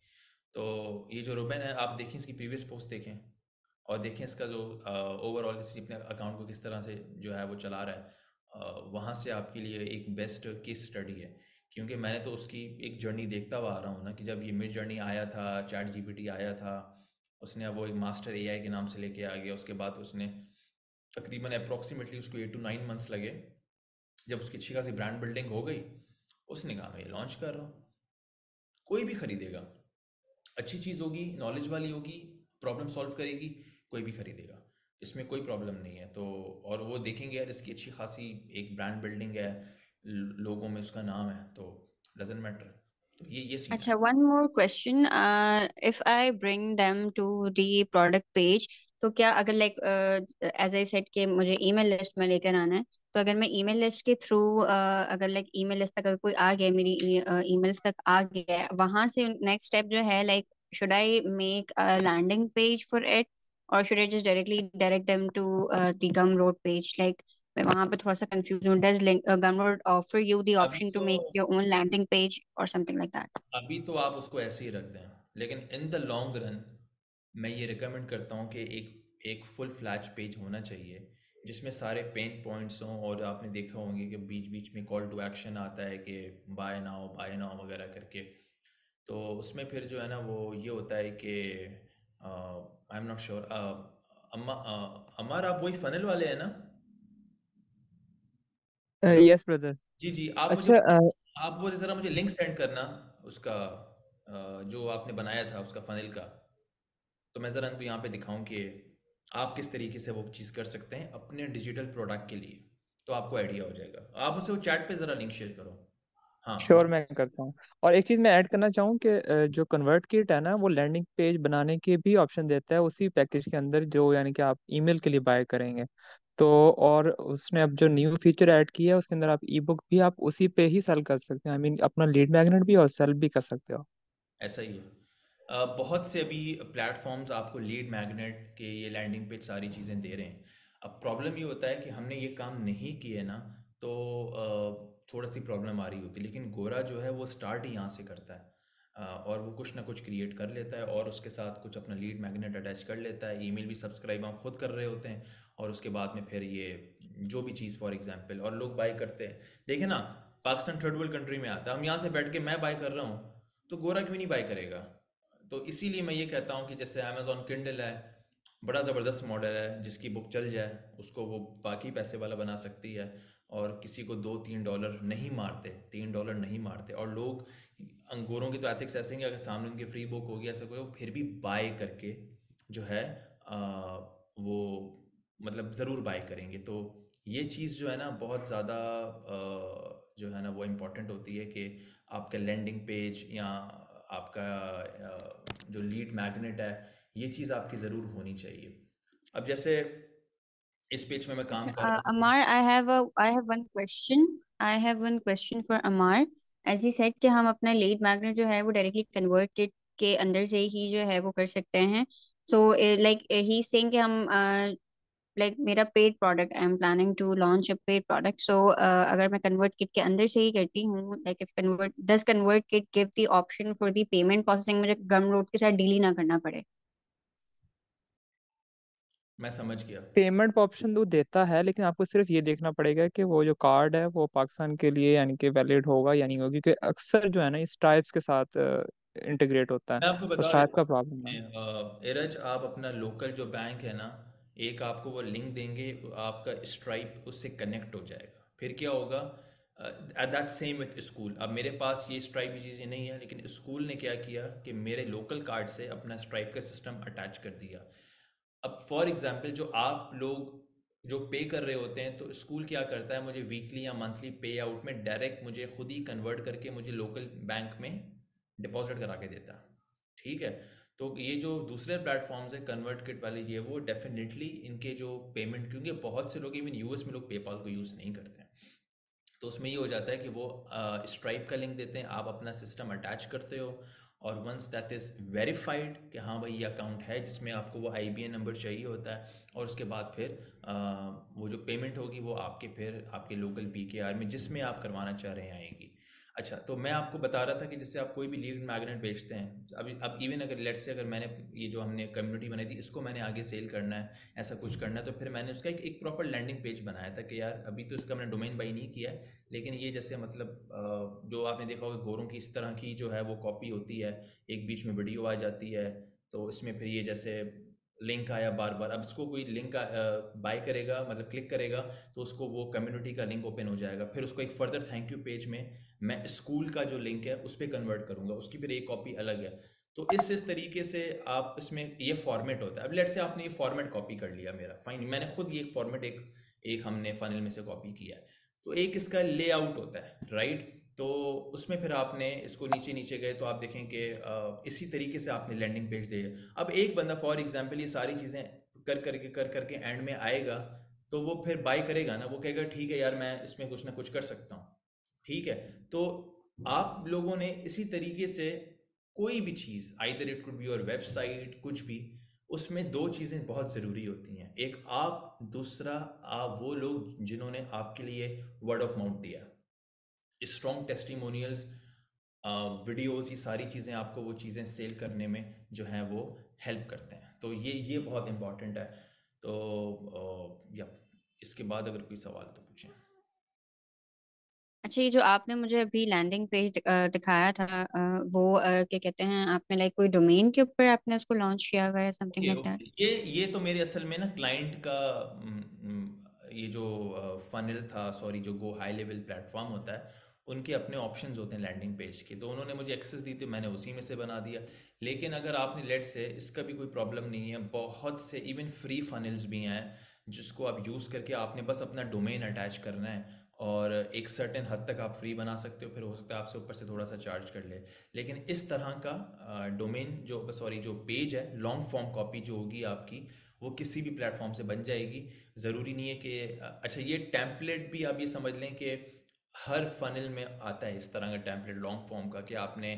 S1: तो ये जो रुबेन है, आप देखें इसकी प्रीवियस पोस्ट देखें, और देखें इसका जो ओवरऑल इसी अपने अकाउंट को किस तरह से जो है वो चला रहा है। वहाँ से आपके लिए एक बेस्ट केस स्टडी है, क्योंकि मैंने तो उसकी एक जर्नी देखता हुआ आ रहा हूँ ना, कि जब ये मिड जर्नी आया था, चैट जीपीटी आया था, उसने अब वो एक मास्टर एआई के नाम से लेके आ गया। उसके बाद उसने तकरीबन अप्रॉक्सीमेटली उसको 8 to 9 months लगे। जब उसकी अच्छी खासी ब्रांड बिल्डिंग हो गई, उसने कहा मैं ये लॉन्च कर रहा हूँ, कोई भी खरीदेगा, अच्छी चीज़ होगी, नॉलेज वाली होगी, प्रॉब्लम सॉल्व करेगी, कोई भी खरीदेगा, इसमें कोई प्रॉब्लम नहीं है। तो और वो देखेंगे यार इसकी अच्छी खासी एक ब्रांड बिल्डिंग है, लोगों में उसका नाम है, तो डजेंट मैटर। तो ये सीन है।
S5: अच्छा, one more question. If I bring them to the product page, तो क्या अगर as I said कि मुझे email list में लेकर आना है, तो अगर मैं email list के थ्रू अगर email list तक अगर कोई आ गया, मेरी emails तक आ गया है, वहां से next step जो है, should I make a landing page for it, or should I just directly direct them to the Gumroad page? मैं वहां पे थोड़ा सा कंफ्यूज हूँ. Does Gumroad offer you the
S1: अभी
S5: option to
S1: तो
S5: make your own landing page or something like that?
S1: अभी तो आप उसको ऐसे ही रख दें, लेकिन इन द लॉन्ग रन मैं ये रिकमेंड करता हूँ कि एक एक फुल फ्लैश पेज होना चाहिए, जिसमें सारे पेन पॉइंट्स हों। और आपने देखा होंगे कि बीच बीच में कॉल टू एक्शन आता है कि बाय नाउ वगैरह करके। तो उसमें फिर जो है ना वो ये होता है कि I am not sure, Amar आप वही फनल वाले हैं ना? हेलो।
S4: Yes brother.
S1: जी जी, आप मुझे
S4: अच्छा
S1: आप वो ज़रा मुझे लिंक सेंड करना उसका, जो आपने बनाया था उसका फनल का, तो मैं ज़रा इनको यहाँ पे दिखाऊं कि आप किस तरीके से वो चीज़ कर सकते हैं अपने डिजिटल प्रोडक्ट के लिए, तो आपको आइडिया हो जाएगा। आप मुझसे वो चैट पे ज़रा लिंक शेयर करो। हाँ
S4: श्योर
S1: मुझे।
S4: मैं करता हूँ। और एक चीज़ मैं ऐड करना चाहूँ कि जो कन्वर्ट किट है ना, वो लैंडिंग पेज बनाने के भी ऑप्शन देता है उसी पैकेज के अंदर, जो यानी कि आप ईमेल के लिए बाय करेंगे तो। और उसने अब जो न्यू फीचर ऐड किया है उसके अंदर आप ई बुक भी आप उसी पे ही सेल कर सकते हैं, आई मीन अपना लीड मैग्नेट भी और सेल भी कर सकते हो।
S1: ऐसा ही है। बहुत से अभी प्लेटफॉर्म्स आपको लीड मैग्नेट के ये लैंडिंग पेज सारी चीज़ें दे रहे हैं। अब प्रॉब्लम ये होता है कि हमने ये काम नहीं किए ना, तो थोड़ा सी प्रॉब्लम आ रही होती है। लेकिन गोरा जो है वो स्टार्ट ही यहाँ से करता है, और वो कुछ ना कुछ क्रिएट कर लेता है, और उसके साथ कुछ अपना लीड मैग्नेट अटैच कर लेता है। ईमेल भी सब्सक्राइब हम खुद कर रहे होते हैं, और उसके बाद में फिर ये जो भी चीज़ फॉर एग्जांपल, और लोग बाय करते हैं। देखें ना, पाकिस्तान थर्ड वर्ल्ड कंट्री में आता है, हम यहाँ से बैठ के मैं बाय कर रहा हूँ, तो गोरा क्यों नहीं बाय करेगा? तो इसीलिए मैं ये कहता हूँ कि जैसे अमेज़ॉन किंडल है, बड़ा ज़बरदस्त मॉडल है, जिसकी बुक चल जाए उसको वो वाकई पैसे वाला बना सकती है। और किसी को $2-3 नहीं मारते, $3 नहीं मारते, और लोग अंगूरों की तो एथिक्स ऐसे हैं कि अगर सामने उनकी फ्री बुक होगी ऐसा कोई, वो फिर भी बाय करके जो है वो मतलब ज़रूर बाय करेंगे। तो ये चीज़ जो है ना बहुत ज़्यादा जो है ना वो इम्पोर्टेंट होती है कि आपका लैंडिंग पेज या आपका जो लीड मैग्नेट है, ये चीज़ आपकी ज़रूर होनी चाहिए। अब जैसे इस पेज में मैं काम कर रहा हूँ।
S5: Amar, I have one question for Amar. As he said कि हम अपना लीड मैग्नेट जो है वो डायरेक्टली कन्वर्ट किट के अंदर से ही जो है वो कर सकते हैं. So like he saying कि हम like मेरा paid product, I am planning to launch a paid product. So अगर मैं कन्वर्ट किट के अंदर से ही करती हूँ, like if convert kit give the option for the payment processing, मुझे गमरोड के साथ डील ही ना करना पड़े.
S1: मैं समझ गया।
S4: पेमेंट ऑप्शन तो देता है, लेकिन आपको सिर्फ ये देखना पड़ेगा कि वो जो कार्ड है वो पाकिस्तान के लिए यानी कि वैलिड होगा या नहीं होगा, क्योंकि अक्सर जो है ना इस टाइप्स के साथ इंटीग्रेट होता है,
S1: मैं आपको
S4: तो
S1: बता
S4: स्ट्राइप
S1: देता
S4: का
S1: हूँ
S4: प्रॉब्लम है.
S1: इसमें, एरज आप अपना लोकल जो बैंक है ना, एक आपको वो लिंक देंगे, आपका स्ट्राइप उससे कनेक्ट हो जाएगा। फिर क्या होगा, दैट सेम विथ स्कूल। अब मेरे पास ये स्ट्राइप की चीज़ें नहीं है, लेकिन स्कूल ने क्या किया कि मेरे लोकल कार्ड से अपना स्ट्राइप का सिस्टम अटैच कर दिया। अब फॉर एग्जांपल जो आप लोग जो पे कर रहे होते हैं, तो स्कूल क्या करता है, मुझे वीकली या मंथली पे आउट में डायरेक्ट मुझे खुद ही कन्वर्ट करके मुझे लोकल बैंक में डिपॉजिट करा के देता है। ठीक है। तो ये जो दूसरे प्लेटफॉर्म्स हैं कन्वर्ट किट वाले, ये वो डेफिनेटली इनके जो पेमेंट, क्योंकि बहुत से लोग इवन यूएस में लोग पेपाल को यूज़ नहीं करते हैं, तो उसमें ये हो जाता है कि वो स्ट्राइप का लिंक देते हैं, आप अपना सिस्टम अटैच करते हो, और वंस दैट इज़ वेरीफाइड कि हाँ भाई ये अकाउंट है, जिसमें आपको वो आईबीएन नंबर चाहिए होता है, और उसके बाद फिर वो जो पेमेंट होगी वो आपके फिर आपके लोकल पीकेआर में जिसमें आप करवाना चाह रहे हैं आएगी। अच्छा, तो मैं आपको बता रहा था कि जैसे आप कोई भी लीड मैग्नेट बेचते हैं, अभी अब इवन अगर लेट्स से अगर मैंने ये जो हमने कम्युनिटी बनाई थी इसको मैंने आगे सेल करना है, ऐसा कुछ करना है, तो फिर मैंने उसका एक प्रॉपर लैंडिंग पेज बनाया था कि यार अभी तो इसका मैंने डोमेन बाई नहीं किया है, लेकिन ये जैसे मतलब जो आपने देखा होगा गोरों की इस तरह की जो है वो कॉपी होती है, एक बीच में वीडियो आ जाती है, तो इसमें फिर ये जैसे लिंक आया बार बार, अब इसको कोई लिंक बाय करेगा मतलब क्लिक करेगा तो उसको वो कम्युनिटी का लिंक ओपन हो जाएगा, फिर उसको एक फर्दर थैंक यू पेज में मैं स्कूल का जो लिंक है उस पर कन्वर्ट करूँगा, उसकी फिर एक कॉपी अलग है। तो इस तरीके से आप इसमें ये फॉर्मेट होता है। अब लेट से आपने ये फॉर्मेट कॉपी कर लिया मेरा, फाइन, मैंने खुद ये फॉर्मेट एक हमने फनल में से कॉपी किया है, तो एक इसका लेआउट होता है, राइट। तो उसमें फिर आपने इसको नीचे नीचे गए तो आप देखें कि इसी तरीके से आपने लैंडिंग पेज दे। अब एक बंदा फॉर एग्जांपल ये सारी चीज़ें कर करके एंड में आएगा, तो वो फिर बाय करेगा ना, वो कहेगा ठीक है यार मैं इसमें कुछ ना कुछ कर सकता हूँ। ठीक है। तो आप लोगों ने इसी तरीके से कोई भी चीज़, either it could be your website, कुछ भी, उसमें दो चीज़ें बहुत ज़रूरी होती हैं, एक आप, दूसरा आप वो लोग जिन्होंने आपके लिए वर्ड ऑफ माउथ दिया। स्ट्रॉन्ग टेस्टिमोनियल्स, वीडियोस, ये सारी चीज़ें आपको वो चीज़ें सेल करने में जो है वो हेल्प करते हैं, तो ये बहुत इंपॉर्टेंट है। तो या इसके बाद अगर कोई सवाल तो पूछें।
S5: अच्छा, ये जो आपने मुझे अभी लैंडिंग पेज दिखाया था, वो क्या कहते हैं, आपने लाइक कोई डोमेन के ऊपर आपने उसको लॉन्च किया हुआ है, something
S1: okay
S5: like that?
S1: Okay, ये तो मेरे असल में ना क्लाइंट का ये जो फनल था, सॉरी, जो गो हाई लेवल प्लेटफॉर्म होता है उनके अपने ऑप्शंस होते हैं लैंडिंग पेज के, तो उन्होंने मुझे एक्सेस दी थी, मैंने उसी में से बना दिया। लेकिन अगर आपने लेट से, इसका भी कोई प्रॉब्लम नहीं है, बहुत से इवन फ्री फनल्स भी हैं जिसको आप यूज़ करके आपने बस अपना डोमेन अटैच करना है, और एक सर्टेन हद तक आप फ्री बना सकते हो, फिर हो सकता है आपसे ऊपर से थोड़ा सा चार्ज कर ले। लेकिन इस तरह का डोमेन जो, सॉरी, जो पेज है, लॉन्ग फॉर्म कॉपी जो होगी आपकी, वो किसी भी प्लेटफॉर्म से बन जाएगी। ज़रूरी नहीं है कि अच्छा, ये टेम्पलेट भी आप ये समझ लें कि हर फनल में आता है इस तरह का टेम्पलेट लॉन्ग फॉर्म का, कि आपने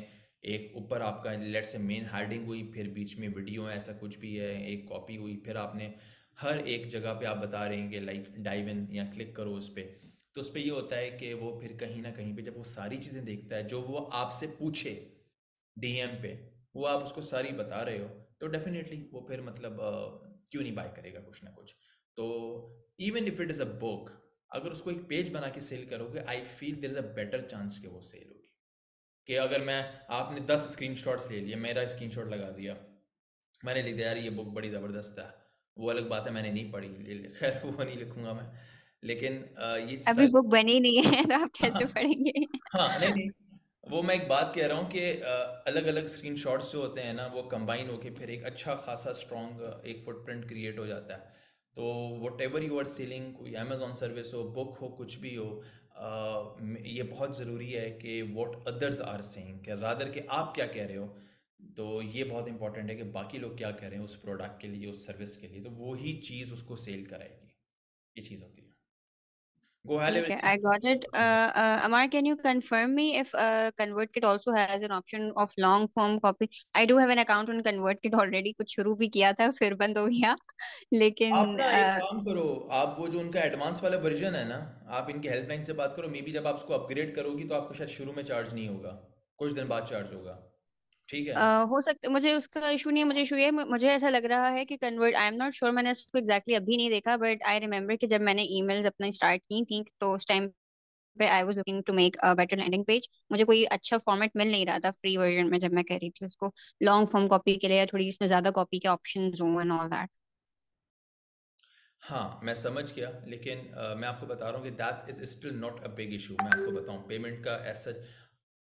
S1: एक ऊपर आपका लेट से मेन हेडिंग हुई, फिर बीच में वीडियो है, ऐसा कुछ भी है, एक कॉपी हुई, फिर आपने हर एक जगह पे आप बता रहे हैं कि लाइक डाइव इन या क्लिक करो उस पर, तो उस पर ये होता है कि वो फिर कहीं ना कहीं पे जब वो सारी चीज़ें देखता है जो वो आपसे पूछे डीएम पे, वो आप उसको सारी बता रहे हो, तो डेफिनेटली वो फिर मतलब क्यों नहीं बाय करेगा कुछ ना कुछ। तो even if it is a book, अगर उसको एक पेज बना के सेल करोगे, I feel there is a better chance कि वो सेल होगी। कि अगर मैं, आपने 10 स्क्रीनशॉट्स ले लिए, मेरा स्क्रीनशॉट लगा दिया, मैंने लिख दिया यार ये बुक बड़ी ज़बरदस्त है, वो अलग बात है मैंने नहीं पढ़ी, खैर वो नहीं लिखूंगा मैं, लेकिन ये
S5: अभी
S1: सारी
S5: बुक बनी नहीं है तो आप कैसे पढ़ेंगे?
S1: हाँ नहीं नहीं, वो मैं एक बात कह रहा हूँ कि अलग अलग स्क्रीनशॉट्स जो होते हैं ना, वो कंबाइन होके फिर एक अच्छा खासा स्ट्रॉन्ग एक फुटप्रिंट क्रिएट हो जाता है। तो whatever you are selling, कोई अमेजोन सर्विस हो, बुक हो, कुछ भी हो, ये बहुत ज़रूरी है कि व्हाट अदर्स आर सेइंग, कि रादर कि आप क्या कह रहे हो। तो ये बहुत इंपॉर्टेंट है कि बाकी लोग क्या कह रहे हैं उस प्रोडक्ट के लिए, उस सर्विस के लिए, तो वही चीज़ उसको सेल कराएगी। ये चीज़ होती है। गो
S5: ठीक है, I got it. Amar, can you confirm me if ConvertKit also has an option of long form copy? I do have an account on ConvertKit already. कुछ शुरू भी किया था फिर बंद हो गया लेकिन
S1: आप ना एक काम करो, आप वो जो उनका एडवांस वाला वर्जन है ना, आप इनकी हेल्पलाइन से बात करो, मे बी जब आप उसको अपग्रेड करोगी तो आपको शायद शुरू में चार्ज नहीं होगा, कुछ दिन बाद चार्ज होगा। ठीक है।
S5: हो सकता, मुझे उसका इशू नहीं है, मुझे इशू ये है, मुझे ऐसा लग रहा है कि convert, I am not sure, मैंने उसको एग्जैक्टली अभी नहीं देखा, बट आई रिमेम्बर कि जब मैंने ईमेल्स अपना स्टार्ट की थी तो उस टाइम पे I was looking to make a better landing page. मुझे कोई अच्छा फॉर्मेट मिल नहीं रहा था फ्री वर्जन में जब मैं कह रही थी उसको लॉन्ग फॉर्म कॉपी के लिए, या थोड़ी इसमें ज्यादा कॉपी के ऑप्शंस हों एंड ऑल दैट।
S1: हाँ मैं समझ गया, लेकिन मैं आपको बता रहा हूँ कि that is still not a big issue. मैं आपको बताऊँ पेमेंट का ऐसा,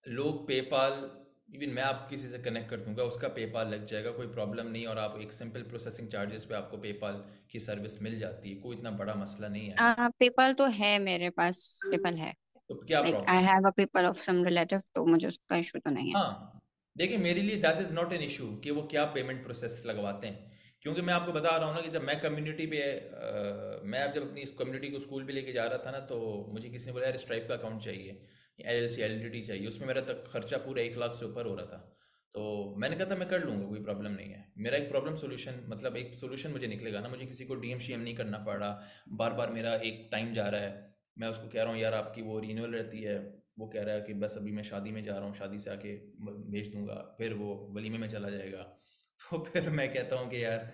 S1: लोग पेपाल, इवन मैं आपको किसी से कनेक्ट कर दूंगा, उसका पेपाल लग जाएगा, कोई प्रॉब्लम नहीं, और आप एक सिंपल प्रोसेसिंग चार्जेस पे आपको पेपाल की सर्विस मिल जाती है, कोई इतना बड़ा मसला नहीं है।
S5: पेपल तो है मेरे पास, पेपल है,
S1: तो क्या
S5: लाइक
S1: प्रॉब्लम
S5: आई
S1: है?
S5: Have a people of some relative, तो मुझे उसका इशू तो नहीं है।
S1: हाँ देखिए, मेरे लिए that is not an issue कि वो क्या पेमेंट प्रोसेस लगवाते हैं, क्योंकि मैं आपको बता रहा हूँ ना कि जब मैं कम्युनिटी पे मैं अब जब अपनी इस कम्युनिटी को स्कूल पे लेके जा रहा था ना, तो मुझे किसी ने बोला यार स्ट्राइप का अकाउंट चाहिए, LLC LTD चाहिए, उसमें मेरा तक खर्चा पूरा 1 लाख से ऊपर हो रहा था। तो मैंने कहा था मैं कर लूँगा, कोई प्रॉब्लम नहीं है, मेरा एक प्रॉब्लम सोल्यूशन, मतलब एक सोल्यूशन मुझे निकलेगा ना, मुझे किसी को DM CM नहीं करना पड़ रहा, बार बार मेरा एक टाइम जा रहा है, मैं उसको कह रहा हूँ यार आपकी वो रीन्यूअल रहती है, वो कह रहा है कि बस अभी मैं शादी में जा रहा हूँ, शादी से आके भेज दूंगा, फिर वो वलीमे में चला जाएगा। तो फिर मैं कहता हूँ कि यार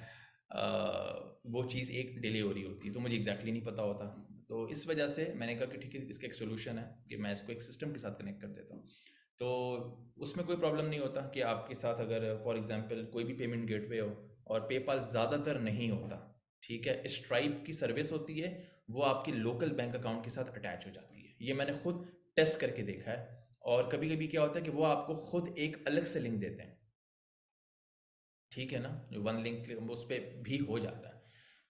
S1: वो चीज़ एक डिले हो रही होती है, तो मुझे एग्जैक्टली नहीं पता होता। तो इस वजह से मैंने कहा कि ठीक है, इसका एक सोल्यूशन है कि मैं इसको एक सिस्टम के साथ कनेक्ट कर देता हूँ। तो उसमें कोई प्रॉब्लम नहीं होता कि आपके साथ अगर फॉर एग्जांपल कोई भी पेमेंट गेटवे हो, और पेपाल ज़्यादातर नहीं होता, ठीक है, स्ट्राइप की सर्विस होती है, वो आपकी लोकल बैंक अकाउंट के साथ अटैच हो जाती है, ये मैंने खुद टेस्ट करके देखा है। और कभी कभी क्या होता है कि वो आपको खुद एक अलग से लिंक देते हैं, ठीक है ना, जो वन लिंक उस पर भी हो जाता है।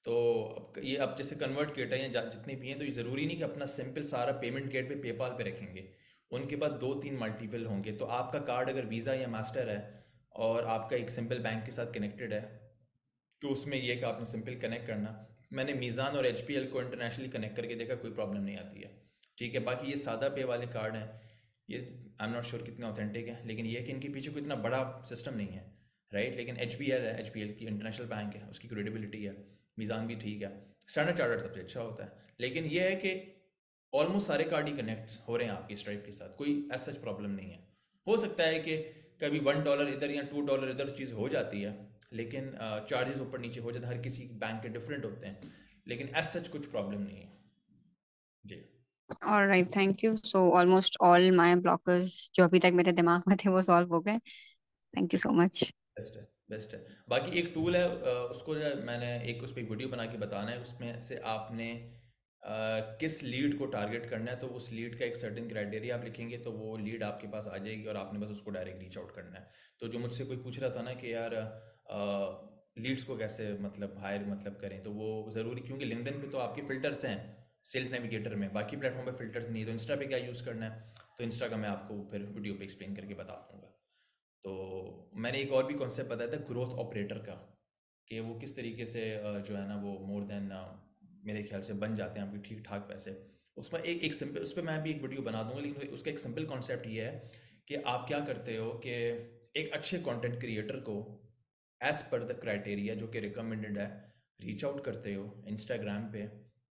S1: तो अब ये अब जैसे कन्वर्ट किट है या जितने भी हैं, तो ये ज़रूरी नहीं कि अपना सिंपल सारा पेमेंट गेट पे पेपाल पे रखेंगे, उनके पास 2-3 मल्टीपल होंगे। तो आपका कार्ड अगर वीज़ा या मास्टर है और आपका एक सिंपल बैंक के साथ कनेक्टेड है, तो उसमें ये कि आपने सिंपल कनेक्ट करना, मैंने मीज़ान और HPL को इंटरनेशनली कनेक्ट करके देखा, कोई प्रॉब्लम नहीं आती है। ठीक है, बाकी ये सादा पे वाले कार्ड हैं, ये आई एम नॉट श्योर कितने ऑथेंटिक हैं, लेकिन ये है कि इनके पीछे कोई इतना बड़ा सिस्टम नहीं है, राइट। लेकिन HBL है, HPL की इंटरनेशनल बैंक है, उसकी क्रेडिबिलिटी है, मीज़ान भी ठीक है, स्टैंडर्ड चार्टर्ड सबसे अच्छा होता है। लेकिन ये है कि ऑलमोस्ट सारे कार्ड ही कनेक्ट हो रहे हैं आपकी स्ट्राइप के साथ, कोई ऐसा प्रॉब्लम नहीं है। हो सकता है कि कभी $1 इधर या $2 इधर चीज़ हो जाती है, लेकिन चार्जेस ऊपर नीचे हो जाते हैं, हर किसी बैंक के डिफरेंट होते हैं, लेकिन एज सच कुछ प्रॉब्लम नहीं है जी।
S5: Alright, thank you. So almost all my blockers जो अभी तक मेरे दिमाग में थे वो सॉल्व हो गए। Thank you so much.
S1: Best है, बेस्ट है। बाकी एक टूल है, उसको जो है मैंने एक उस पर एक वीडियो बना के बताना है, उसमें से आपने किस लीड को टारगेट करना है, तो उस लीड का एक सर्टेन क्राइटेरिया आप लिखेंगे तो वो लीड आपके पास आ जाएगी, और आपने बस उसको डायरेक्ट रीच आउट करना है। तो जो मुझसे कोई पूछ रहा था ना कि यार लीड्स को कैसे मतलब हायर मतलब करें, तो वो ज़रूरी, क्योंकि लिंक्डइन पे तो आपके फ़िल्टर्स हैं सेल्स नेविगेटर में, बाकी प्लेटफॉर्म पे फ़िल्टर्स नहीं है, तो इंस्टा पे क्या यूज़ करना है, तो इंस्टा का मैं आपको फिर वीडियो पे एक्सप्लेन करके बता दूँगा। तो मैंने एक और भी कॉन्सेप्ट बताया था ग्रोथ ऑपरेटर का, कि वो किस तरीके से जो है ना वो मोर देन मेरे ख्याल से बन जाते हैं आपके ठीक ठाक पैसे। उसमें एक एक सिंपल, उस पर मैं भी एक वीडियो बना दूंगा, लेकिन उसका एक सिंपल कॉन्सेप्ट ये है कि आप क्या करते हो कि एक अच्छे कंटेंट क्रिएटर को एज पर द क्राइटेरिया जो कि रिकमेंडेड है रीच आउट करते हो इंस्टाग्राम पे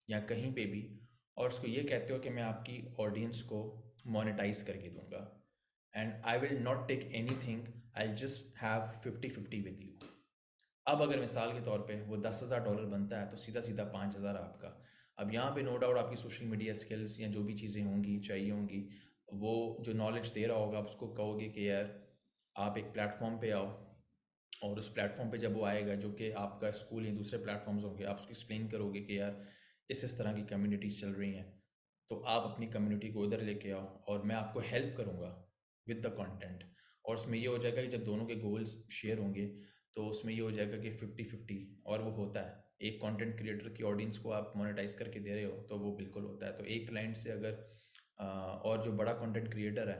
S1: या कहीं पे भी, और उसको ये कहते हो कि मैं आपकी ऑडियंस को मोनेटाइज करके दूंगा, and I will not take anything, I just have 50-50 with you. अब अगर मिसाल के तौर पे वो $10,000 बनता है, तो सीधा सीधा 5,000 आपका। अब यहाँ पे नो डाउट आपकी सोशल मीडिया स्किल्स या जो भी चीज़ें होंगी चाहिए होंगी, वो जो नॉलेज दे रहा होगा आप उसको कहोगे कि यार आप एक प्लेटफॉर्म पे आओ, और उस प्लेटफॉर्म पे जब वो आएगा जो कि आपका स्कूल या दूसरे प्लेटफॉर्म्स होंगे, आप उसको एक्सप्लेन करोगे कि यार इस तरह की कम्युनिटीज़ चल रही हैं, तो आप अपनी कम्युनिटी को उधर लेके आओ और मैं आपको हेल्प करूँगा विद द कंटेंट। और उसमें ये हो जाएगा कि जब दोनों के गोल्स शेयर होंगे तो उसमें ये हो जाएगा कि 50-50, और वो होता है। एक कंटेंट क्रिएटर की ऑडियंस को आप मोनेटाइज करके दे रहे हो तो वो बिल्कुल होता है। तो एक क्लाइंट से अगर और जो बड़ा कंटेंट क्रिएटर है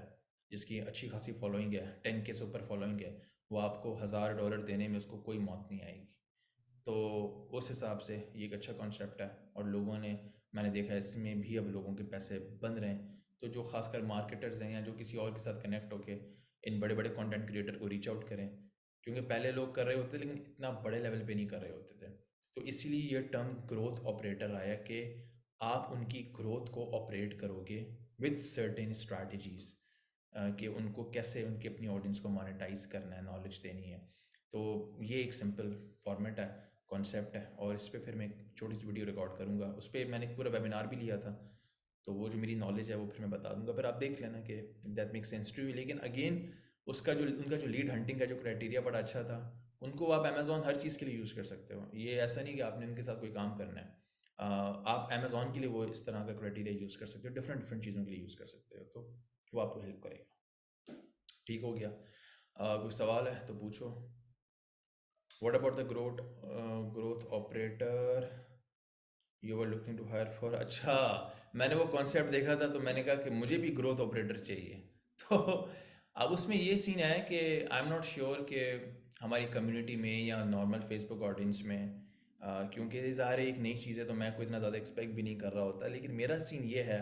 S1: जिसकी अच्छी खासी फॉलोइंग है, 10K से ऊपर फॉलोइंग है, वो आपको $1000 देने में उसको कोई मौत नहीं आएगी। तो उस हिसाब से ये एक अच्छा कॉन्सेप्ट है और लोगों ने, मैंने देखा है इसमें भी अब लोगों के पैसे बन रहे हैं। तो जो खासकर मार्केटर्स हैं या जो किसी और के साथ कनेक्ट होके इन बड़े बड़े कंटेंट क्रिएटर को रीच आउट करें, क्योंकि पहले लोग कर रहे होते लेकिन इतना बड़े लेवल पे नहीं कर रहे होते थे। तो इसलिए ये टर्म ग्रोथ ऑपरेटर आया कि आप उनकी ग्रोथ को ऑपरेट करोगे विद सर्टेन स्ट्रैटेजीज़, कि उनको कैसे उनकी अपनी ऑडियंस को मोनेटाइज करना है, नॉलेज देनी है। तो ये एक सिंपल फॉर्मेट है, कॉन्सेप्ट है, और इस पर फिर मैं एक छोटी सी वीडियो रिकॉर्ड करूँगा। उस पर मैंने एक पूरा वेबिनार भी लिया था, तो वो जो मेरी नॉलेज है वो फिर मैं बता दूंगा, फिर आप देख लेना कि that make sense to you. लेकिन अगेन उसका जो उनका जो लीड हंटिंग का जो क्राइटेरिया बड़ा अच्छा था, उनको आप अमेज़ॉन हर चीज़ के लिए यूज़ कर सकते हो। ये ऐसा नहीं कि आपने उनके साथ कोई काम करना है। आप अमेज़ॉन के लिए वो इस तरह का क्राइटेरिया यूज़ कर सकते हो, डिफरेंट डिफरेंट चीज़ों के लिए यूज़ कर सकते हो, तो वो आपको हेल्प करेगा। ठीक हो गया? कोई सवाल है तो पूछो। What about the growth operator you are looking to hire for? अच्छा, मैंने वो कॉन्सेप्ट देखा था तो मैंने कहा कि मुझे भी ग्रोथ ऑपरेटर चाहिए। तो अब उसमें ये सीन है कि आई एम नॉट श्योर कि हमारी कम्युनिटी में या नॉर्मल फेसबुक ऑडियंस में, क्योंकि ज़ाहिर है एक नई चीज़ है तो मैं कोई इतना ज़्यादा एक्सपेक्ट भी नहीं कर रहा होता। लेकिन मेरा सीन ये है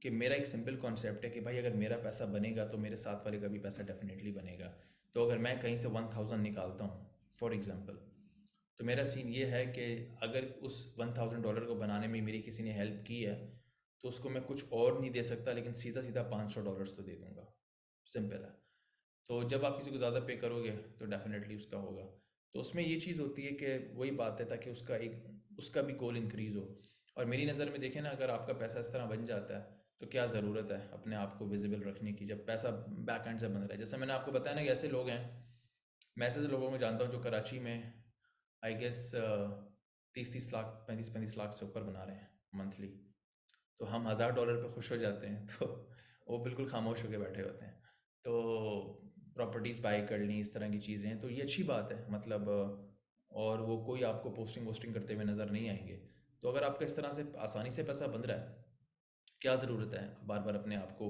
S1: कि मेरा एक सिंपल कॉन्सेप्ट है कि भाई अगर मेरा पैसा बनेगा तो मेरे साथ वाले का भी पैसा डेफिनेटली बनेगा। तो अगर मैं कहीं से 1000 निकालता हूँ फॉर एग्ज़ाम्पल, तो मेरा सीन ये है कि अगर उस $1000 को बनाने में मेरी किसी ने हेल्प की है तो उसको मैं कुछ और नहीं दे सकता, लेकिन सीधा सीधा $500 तो दे दूंगा। सिंपल है। तो जब आप किसी को ज़्यादा पे करोगे तो डेफिनेटली उसका होगा। तो उसमें ये चीज़ होती है कि वही बात है ताकि उसका भी गोल इंक्रीज़ हो। और मेरी नज़र में देखें ना, अगर आपका पैसा इस तरह बन जाता है तो क्या ज़रूरत है अपने आप को विजिबल रखने की, जब पैसा बैक एंड से बन रहा है। जैसे मैंने आपको बताया ना कि ऐसे लोग हैं, मैं ऐसे लोगों को जानता हूँ जो कराची में आई गेस 30-30 लाख 35-35 लाख से ऊपर बना रहे हैं मंथली। तो हम $1000 पे खुश हो जाते हैं, तो वो बिल्कुल खामोश होकर बैठे होते हैं। तो प्रॉपर्टीज़ बाई कर ली, इस तरह की चीज़ें हैं, तो ये अच्छी बात है मतलब। और वो कोई आपको पोस्टिंग करते हुए नज़र नहीं आएंगे। तो अगर आपका इस तरह से आसानी से पैसा बन रहा है, क्या ज़रूरत है बार बार अपने आप को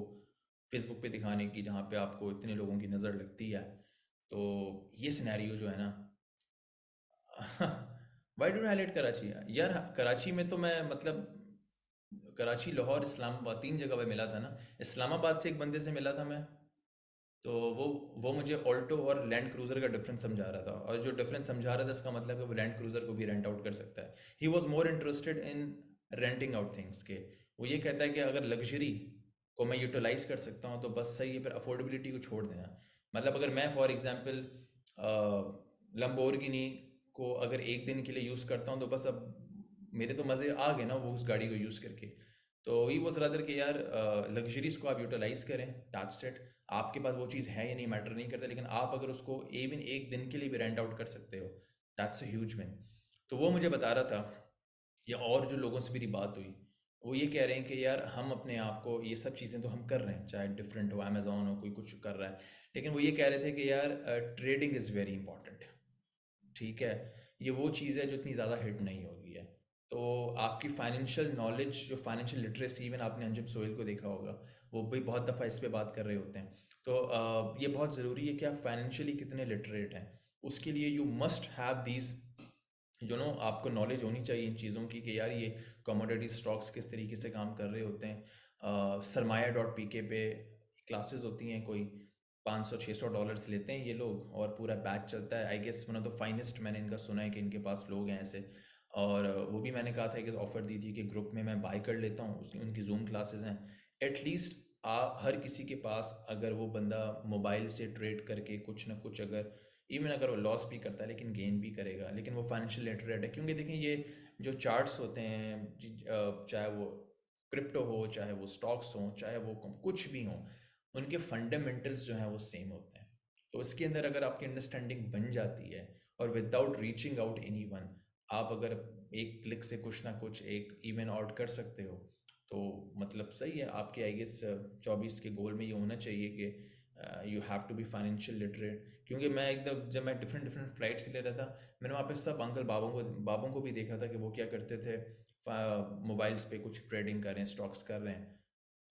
S1: फेसबुक पे दिखाने की जहाँ पे आपको इतने लोगों की नज़र लगती है। तो ये सिनेरियो जो है ना वाई डू हाईलाइट कराची यार? कराची में तो मैं मतलब कराची, लाहौर, इस्लामाबाद 3 जगह पे मिला था ना। इस्लामाबाद से एक बंदे से मिला था मैं, तो वो मुझे ऑल्टो और लैंड क्रूज़र का डिफरेंस समझा रहा था, और जो डिफरेंस समझा रहा था इसका मतलब है वो लैंड क्रूज़र को भी रेंट आउट कर सकता है। He was more interested in renting out things के। वो ये कहता है कि अगर लग्जरी को मैं यूटिलाइज कर सकता हूँ तो बस सही है, फिर अफोर्डेबिलिटी को छोड़ देना। मतलब अगर मैं फॉर एग्जांपल लंबोर्गिनी को अगर एक दिन के लिए यूज़ करता हूँ तो बस अब मेरे तो मज़े आ गए ना वो उस गाड़ी को यूज़ करके। तो ही वॉज रादर कि यार लग्जरीज को आप यूटिलाइज करें, दैट्स इट। आपके पास वो चीज़ है या नहीं मैटर नहीं करता, लेकिन आप अगर उसको इवन एक दिन के लिए भी रेंट आउट कर सकते हो, दैट्स अ ह्यूज विन। तो वो मुझे बता रहा था, या और जो लोगों से मेरी बात हुई वो ये कह रहे हैं कि यार हम अपने आप को, ये सब चीज़ें तो हम कर रहे हैं, चाहे डिफरेंट हो, अमेज़ॉन हो, कोई कुछ कर रहा है, लेकिन वो ये कह रहे थे कि यार ट्रेडिंग इज़ वेरी इंपॉर्टेंट। ठीक है, ये वो चीज़ है जो इतनी ज़्यादा हिट नहीं होगी है। तो आपकी फाइनेंशियल नॉलेज, जो फाइनेंशियल लिटरेसी, इवन आपने अंजुम सोहेल को देखा होगा, वो भी बहुत दफ़ा इस पे बात कर रहे होते हैं। तो ये बहुत ज़रूरी है कि आप फाइनेंशियली कितने लिटरेट हैं। उसके लिए यू मस्ट हैव दीज आपको नॉलेज होनी चाहिए इन चीज़ों की कि यार ये कमोडिटी स्टॉक्स किस तरीके से काम कर रहे होते हैं। Sarmaya.pk पे क्लासेस होती हैं, कोई $500-600 लेते हैं ये लोग और पूरा बैच चलता है। I guess one of the finest मैंने इनका सुना है कि इनके पास लोग हैं ऐसे। और वो भी मैंने कहा था कि ऑफ़र दी थी कि ग्रुप में मैं बाय कर लेता हूँ, उसकी उनकी जूम क्लासेस हैं। एटलीस्ट हर किसी के पास अगर वो बंदा मोबाइल से ट्रेड करके कुछ ना कुछ, अगर इवन अगर वो लॉस भी करता है लेकिन गेन भी करेगा, लेकिन वो फाइनेंशियल लिटरेट है। क्योंकि देखें ये जो चार्ट्स होते हैं, चाहे वो क्रिप्टो हो, चाहे वो स्टॉक्स हों, चाहे वो कुछ भी हों, उनके फंडामेंटल्स जो हैं वो सेम होते हैं। तो इसके अंदर अगर आपकी अंडरस्टैंडिंग बन जाती है और विदाउट रीचिंग आउट एनीवन आप अगर एक क्लिक से कुछ ना कुछ एक इवेंट आउट कर सकते हो तो मतलब सही है। आपके आई गेस 24 के गोल में ये होना चाहिए कि you have to be financial literate. क्योंकि मैं एकदम जब मैं डिफरेंट डिफरेंट फ्लाइट्स ले रहा था, मैंने वहाँ पे सब अंकल बाबों को भी देखा था कि वो क्या करते थे, मोबाइल्स पे कुछ ट्रेडिंग कर रहे हैं, स्टॉक्स कर रहे हैं।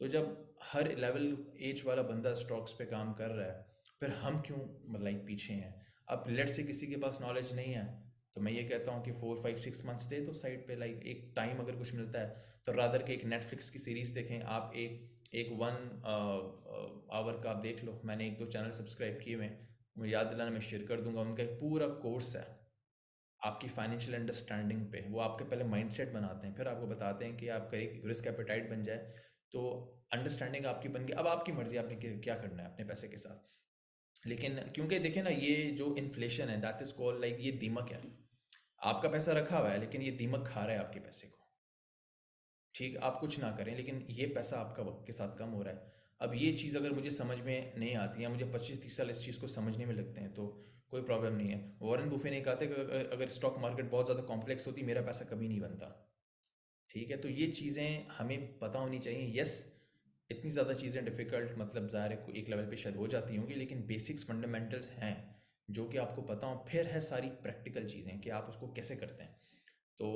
S1: तो जब हर लेवल एज वाला बंदा स्टॉक्स पे काम कर रहा है, फिर हम क्यों मतलब पीछे हैं? अब लेट से किसी के पास नॉलेज नहीं है तो मैं ये कहता हूँ कि 4 5 6 मंथ्स दे दो साइड पे, लाइक एक टाइम अगर कुछ मिलता है तो रादर के एक नेटफ्लिक्स की सीरीज़ देखें आप, एक 1 आवर का आप देख लो। मैंने 1 2 चैनल सब्सक्राइब किए हुए हैं, मुझे याद दिलाना मैं शेयर कर दूंगा। उनका एक पूरा कोर्स है आपकी फाइनेंशियल अंडरस्टैंडिंग पे। वो आपके पहले माइंडसेट बनाते हैं, फिर आपको बताते हैं कि आपका एक रिस्क एपेटाइट बन जाए तो अंडरस्टैंडिंग आपकी बन गई। अब आपकी मर्जी, आपने क्या करना है अपने पैसे के साथ। लेकिन क्योंकि देखें ना, ये जो इन्फ्लेशन है दैट इज कॉल्ड लाइक, ये दीमक है। आपका पैसा रखा हुआ है लेकिन ये दीमक खा रहा है आपके पैसे को। ठीक, आप कुछ ना करें लेकिन ये पैसा आपका वक्त के साथ कम हो रहा है। अब ये चीज़ अगर मुझे समझ में नहीं आती है, मुझे 25 30 साल इस चीज़ को समझने में लगते हैं, तो कोई प्रॉब्लम नहीं है। वॉरेन बुफे ने कहा था कि अगर स्टॉक मार्केट बहुत ज़्यादा कॉम्प्लेक्स होती मेरा पैसा कभी नहीं बनता। ठीक है, तो ये चीज़ें हमें पता होनी चाहिए। यस, इतनी ज़्यादा चीज़ें डिफ़िकल्ट मतलब ज़ाहिर है एक लेवल पे शायद हो जाती होंगी, लेकिन बेसिक्स फंडामेंटल्स हैं जो कि आपको पता हो। फिर है सारी प्रैक्टिकल चीज़ें कि आप उसको कैसे करते हैं। तो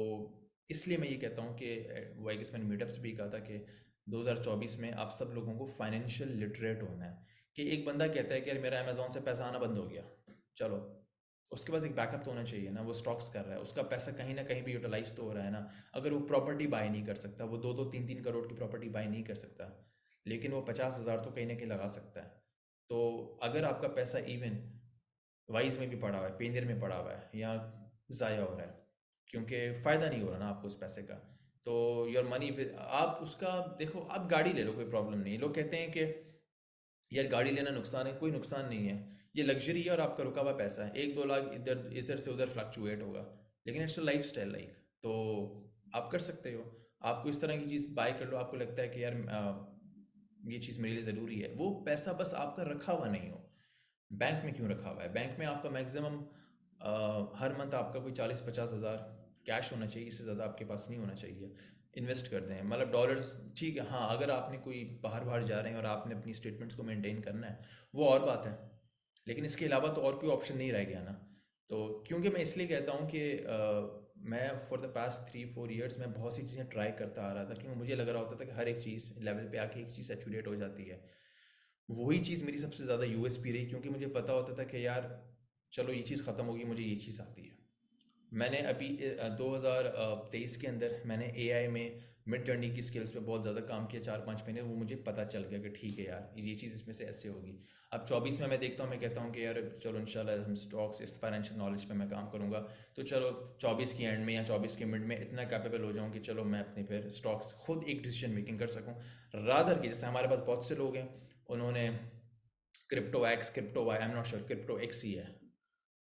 S1: इसलिए मैं ये कहता हूँ कि वो आई गेस मैंने मीटअप से भी कहा था कि 2024 में आप सब लोगों को फाइनेंशियल लिटरेट होना है। कि एक बंदा कहता है कि यार मेरा अमेज़ॉन से पैसा आना बंद हो गया, चलो उसके पास एक बैकअप तो होना चाहिए ना। वो स्टॉक्स कर रहा है, उसका पैसा कहीं ना कहीं भी यूटिलाइज तो हो रहा है ना। अगर वो प्रॉपर्टी बाय नहीं कर सकता, वो 2 2 3 3 करोड़ की प्रॉपर्टी बाय नहीं कर सकता, लेकिन वो 50,000 तो कहीं ना कहीं लगा सकता है। तो अगर आपका पैसा इवन वाइज में भी पड़ा हुआ है, पेंजर में पड़ा हुआ है, या ज़ाया हो रहा है क्योंकि फ़ायदा नहीं हो रहा ना आपको उस पैसे का, तो योर मनी आप उसका देखो। आप गाड़ी ले लो, कोई प्रॉब्लम नहीं है। लोग कहते हैं कि यार गाड़ी लेना नुकसान है, कोई नुकसान नहीं है। ये लग्जरी है और आपका रुका हुआ पैसा है, 1 2 लाख इधर इधर से उधर फ्लक्चुएट होगा, लेकिन it's a life style like. तो आप कर सकते हो, आपको इस तरह की चीज़ बाय कर लो। आपको लगता है कि यार ये चीज़ मेरे लिए ज़रूरी है, वो पैसा बस आपका रखा हुआ नहीं हो। बैंक में क्यों रखा हुआ है? बैंक में आपका मैक्सिमम हर मंथ आपका कोई 40 50 हज़ार कैश होना चाहिए, इससे ज़्यादा आपके पास नहीं होना चाहिए। इन्वेस्ट कर दें, मतलब डॉलर्स ठीक है। हाँ, अगर आपने कोई बाहर बाहर जा रहे हैं और आपने अपनी स्टेटमेंट्स को मेंटेन करना है, वो और बात है, लेकिन इसके अलावा तो और कोई ऑप्शन नहीं रह गया ना। तो क्योंकि मैं इसलिए कहता हूँ कि मैं फॉर द पास्ट 3 4 ईयर्स में बहुत सी चीज़ें ट्राई करता आ रहा था, क्योंकि मुझे लग रहा होता था कि हर एक चीज़ लेवल पे आके एक चीज़ सैचुरेट हो जाती है। वही चीज़ मेरी सबसे ज़्यादा यूएसपी रही, क्योंकि मुझे पता होता था कि यार चलो ये चीज़ ख़त्म होगी, मुझे ये चीज़ आती है। मैंने अभी 2023 के अंदर मैंने एआई में मिड जर्नी की स्किल्स पे बहुत ज़्यादा काम किया, 4 5 महीने। वो मुझे पता चल गया कि ठीक है यार ये चीज़ इसमें से ऐसे होगी। अब 24 में मैं देखता हूँ, मैं कहता हूँ कि यार चलो इंशाल्लाह हम स्टॉक्स, इस फाइनेंशियल नॉलेज पे मैं काम करूँगा। तो चलो 24 की एंड में या 24 के मिड में इतना कैपेबल हो जाऊँ कि चलो मैं अपने फिर स्टॉक्स खुद एक डिसीजन मेकिंग कर सकूँ, रादर कि जैसे हमारे पास बहुत से लोग हैं उन्होंने crypto X, crypto Y, I am not sure, crypto X ही है,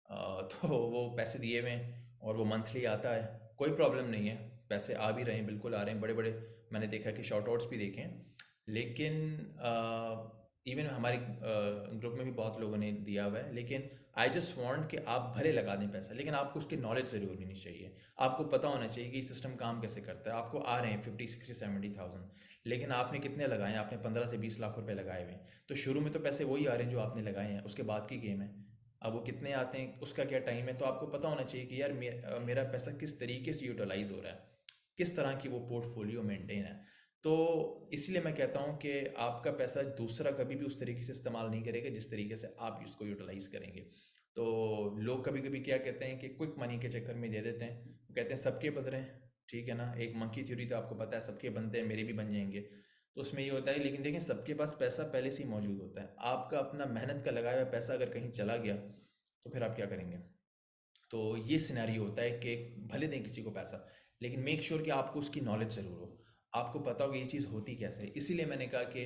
S1: तो वो पैसे दिए हुए हैं और वो मंथली आता है, कोई प्रॉब्लम नहीं है। पैसे आ भी रहे हैं, बिल्कुल आ रहे हैं, बड़े बड़े मैंने देखा कि शॉर्ट आउट्स भी देखे हैं। लेकिन इवन हमारे ग्रुप में भी बहुत लोगों ने दिया हुआ है। लेकिन आई जस्ट वांट कि आप भले लगा दें पैसा, लेकिन आपको उसकी नॉलेज ज़रूर होनी चाहिए। आपको पता होना चाहिए कि सिस्टम काम कैसे करता है। आपको आ रहे हैं 50 60 70,000, लेकिन आपने कितने लगाए हैं? आपने 15 से 20 लाख रुपए लगाए हुए हैं, तो शुरू में तो पैसे वही आ रहे हैं जो आपने लगाए हैं, उसके बाद की गेम है। अब वो कितने आते हैं, उसका क्या टाइम है, तो आपको पता होना चाहिए कि यार मेरा पैसा किस तरीके से यूटिलाइज हो रहा है, किस तरह की वो पोर्टफोलियो मेंटेन है। तो इसलिए मैं कहता हूँ कि आपका पैसा दूसरा कभी भी उस तरीके से इस्तेमाल नहीं करेगा जिस तरीके से आप इसको यूटिलाइज करेंगे। तो लोग कभी कभी क्या कहते हैं कि क्विक मनी के चक्कर में दे देते हैं, वो कहते हैं सबके बन रहे हैं। ठीक है ना, एक मंकी थ्योरी तो आपको पता है, सबके बनते हैं, मेरे भी बन जाएंगे। तो उसमें ये होता है, लेकिन देखें सबके पास पैसा पहले से ही मौजूद होता है। आपका अपना मेहनत का लगाया हुआ पैसा अगर कहीं चला गया तो फिर आप क्या करेंगे? तो ये सिनेरियो होता है कि भले दें किसी को पैसा, लेकिन मेक श्योर कि आपको उसकी नॉलेज ज़रूर हो, आपको पता हो कि ये चीज़ होती कैसे है। इसीलिए मैंने कहा कि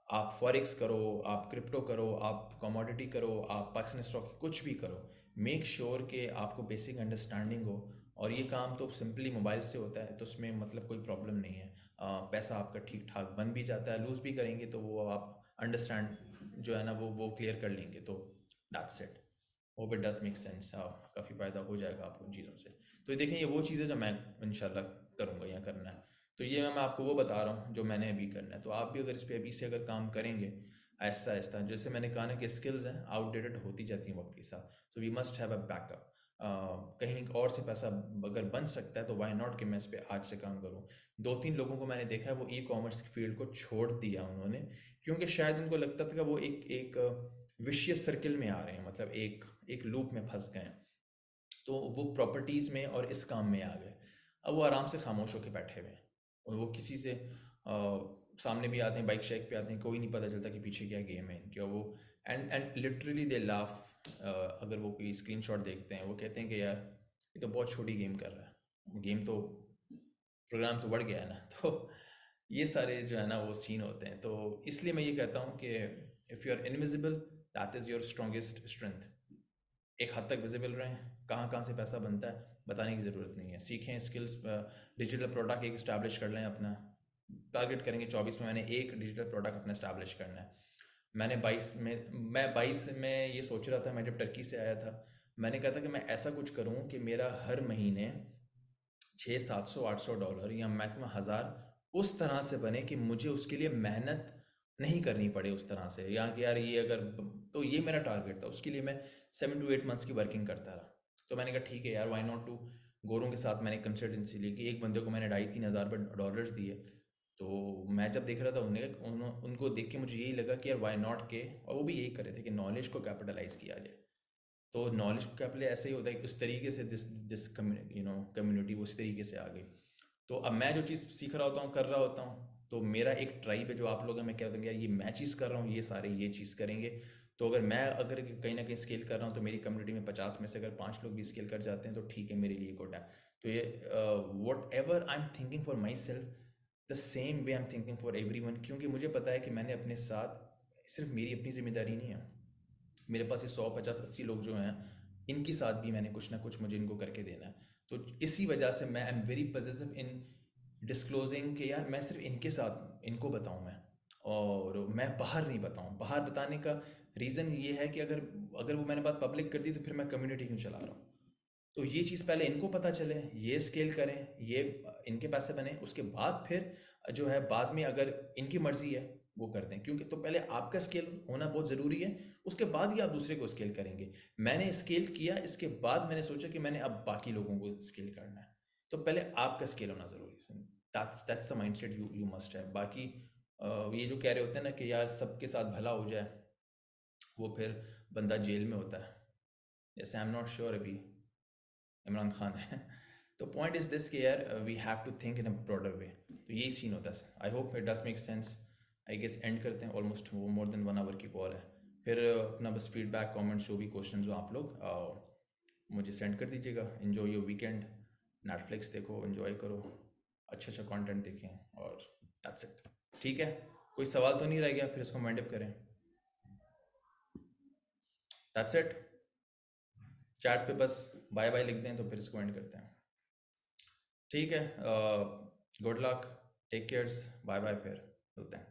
S1: आप फॉरेक्स करो, आप क्रिप्टो करो, आप कमोडिटी करो, आप पाकिस्तानी स्टॉक कुछ भी करो, मेक श्योर कि आपको बेसिक अंडरस्टैंडिंग हो। और ये काम तो सिंपली मोबाइल से होता है, तो उसमें मतलब कोई प्रॉब्लम नहीं है। पैसा आपका ठीक ठाक बन भी जाता है, लूज़ भी करेंगे तो वो आप अंडरस्टैंड जो है ना वो क्लियर कर लेंगे, तो दैट्स इट। वो भी डज मेक सेंस। हाँ, काफ़ी फ़ायदा हो जाएगा आपको उन चीज़ों से। तो ये देखें, ये वो चीज़ें जो मैं इंशाल्लाह करूँगा या करना है। तो ये मैं आपको वो बता रहा हूँ जो मैंने अभी करना है। तो आप भी अगर इस पे अभी से अगर काम करेंगे आहिस्ता आहिस्ता, जैसे मैंने कहा ना कि स्किल्स हैं आउटडेटेड होती जाती हैं वक्त के साथ, so we must have a backup. कहीं और से पैसा अगर बन सकता है तो वाई नॉट कि मैं इस पर आज से काम करूँ। 2-3 लोगों को मैंने देखा है वो ई कॉमर्स फील्ड को छोड़ दिया उन्होंने, क्योंकि शायद उनको लगता था कि वो एक विशियस सर्किल में आ रहे हैं, मतलब एक लूप में फंस गए हैं। तो वो प्रॉपर्टीज़ में और इस काम में आ गए। अब वो आराम से खामोश होकर बैठे हुए हैं और वो किसी से सामने भी आते हैं, बाइक शेक पे आते हैं, कोई नहीं पता चलता कि पीछे क्या गेम है इनकी। और वो एंड लिटरली दे लाफ। अगर वो कोई स्क्रीनशॉट देखते हैं वो कहते हैं कि यार ये तो बहुत छोटी गेम कर रहा है, गेम तो प्रोग्राम तो बढ़ गया है ना। तो ये सारे जो है ना वो सीन होते हैं। तो इसलिए मैं ये कहता हूँ कि if you are invisible that is your strongest strength. एक हद तक विजिबल रहें, कहाँ कहाँ से पैसा बनता है बताने की ज़रूरत नहीं है। सीखें स्किल्स, डिजिटल प्रोडक्ट एक इस्टेब्लिश कर लें अपना। टारगेट करेंगे 24 में मैंने एक डिजिटल प्रोडक्ट अपना इस्टेब्लिश करना है। मैं 22 में ये सोच रहा था, मैं जब टर्की से आया था मैंने कहा था कि मैं ऐसा कुछ करूं कि मेरा हर महीने $600-700-800 या मैक्सिमम 1000 उस तरह से बने कि मुझे उसके लिए मेहनत नहीं करनी पड़े उस तरह से, या कि यार ये अगर, तो ये मेरा टारगेट था। उसके लिए मैं 7 to 8 मंथ्स की वर्किंग करता रहा। तो मैंने कहा ठीक है यार, वाई नॉट टू। गोरों के साथ मैंने कंसल्टेंसी ली कि एक बंदे को मैंने $2,500 दिए। तो मैं जब देख रहा था उनको देख के मुझे यही लगा कि यार वाई नॉट के, और वो भी यही कर रहे थे कि नॉलेज को कैपिटलाइज किया जाए। तो नॉलेज को कैपिटल ऐसे ही होता है कि उस तरीके से दिस कम्युनिटी वो उस तरीके से आ गई। तो अब मैं जो चीज़ सीख रहा होता हूँ, कर रहा होता हूँ, तो मेरा एक ट्राइब है जो आप लोग हैं, मैं कह रहा हूँ यार ये मैं चीज़ कर रहा हूँ, ये सारे ये चीज़ करेंगे। तो अगर कहीं ना कहीं स्केल कर रहा हूँ तो मेरी कम्युनिटी में 50 में से अगर 5 लोग भी स्केल कर जाते हैं तो ठीक है, मेरे लिए गुड है। तो ये what ever I am thinking for my self, the same way I am thinking for every one. क्योंकि मुझे पता है कि मैंने अपने साथ, सिर्फ मेरी अपनी जिम्मेदारी नहीं है, मेरे पास ये 100-50-80 लोग जो हैं इनके साथ भी मैंने कुछ ना कुछ मुझे इनको करके देना है। तो इसी वजह से मैं am very positive in disclosing कि यार मैं सिर्फ इनके साथ इनको बताऊं मैं, और मैं बाहर नहीं बताऊं। बाहर बताने का रीज़न ये है कि अगर वो मैंने बात पब्लिक कर दी तो फिर मैं कम्युनिटी क्यों चला रहा हूँ। तो ये चीज़ पहले इनको पता चले, ये स्केल करें, ये इनके पैसे बने, उसके बाद फिर जो है बाद में अगर इनकी मर्जी है वो कर दें। क्योंकि तो पहले आपका स्केल होना बहुत ज़रूरी है, उसके बाद ही आप दूसरे को स्केल करेंगे। मैंने स्केल किया, इसके बाद मैंने सोचा कि मैंने अब बाकी लोगों को स्केल करना है। तो पहले आपका स्केल होना ज़रूरी है। That's the mindset you must है। बाकी ये जो कह रहे होते हैं ना कि यार सबके साथ भला हो जाए, वो फिर बंदा जेल में होता है। जैसे आई एम नॉट श्योर अभी इमरान खान है। तो पॉइंट इज दिस कि यार we have to think in a broader way. तो यही सीन होता है। I hope it does make sense. I guess end करते हैं, ऑलमोस्ट वो मोर देन 1 आवर की कॉल है। फिर अपना बस फीडबैक, कमेंट्स, जो भी क्वेश्चन हो आप लोग मुझे सेंड कर दीजिएगा। इन्जॉय योर वीकेंड, नेटफ्लिक्स देखो, इन्जॉय करो, अच्छा अच्छा कंटेंट देखें, और दैट्स इट। ठीक है, कोई सवाल तो नहीं रह गया, फिर इसको माइंड अप करें। That's it. चैट पे बस बाय बाय लिख दें तो फिर इसको एंड करते हैं। ठीक है, good luck, take cares, bye bye, फिर मिलते हैं।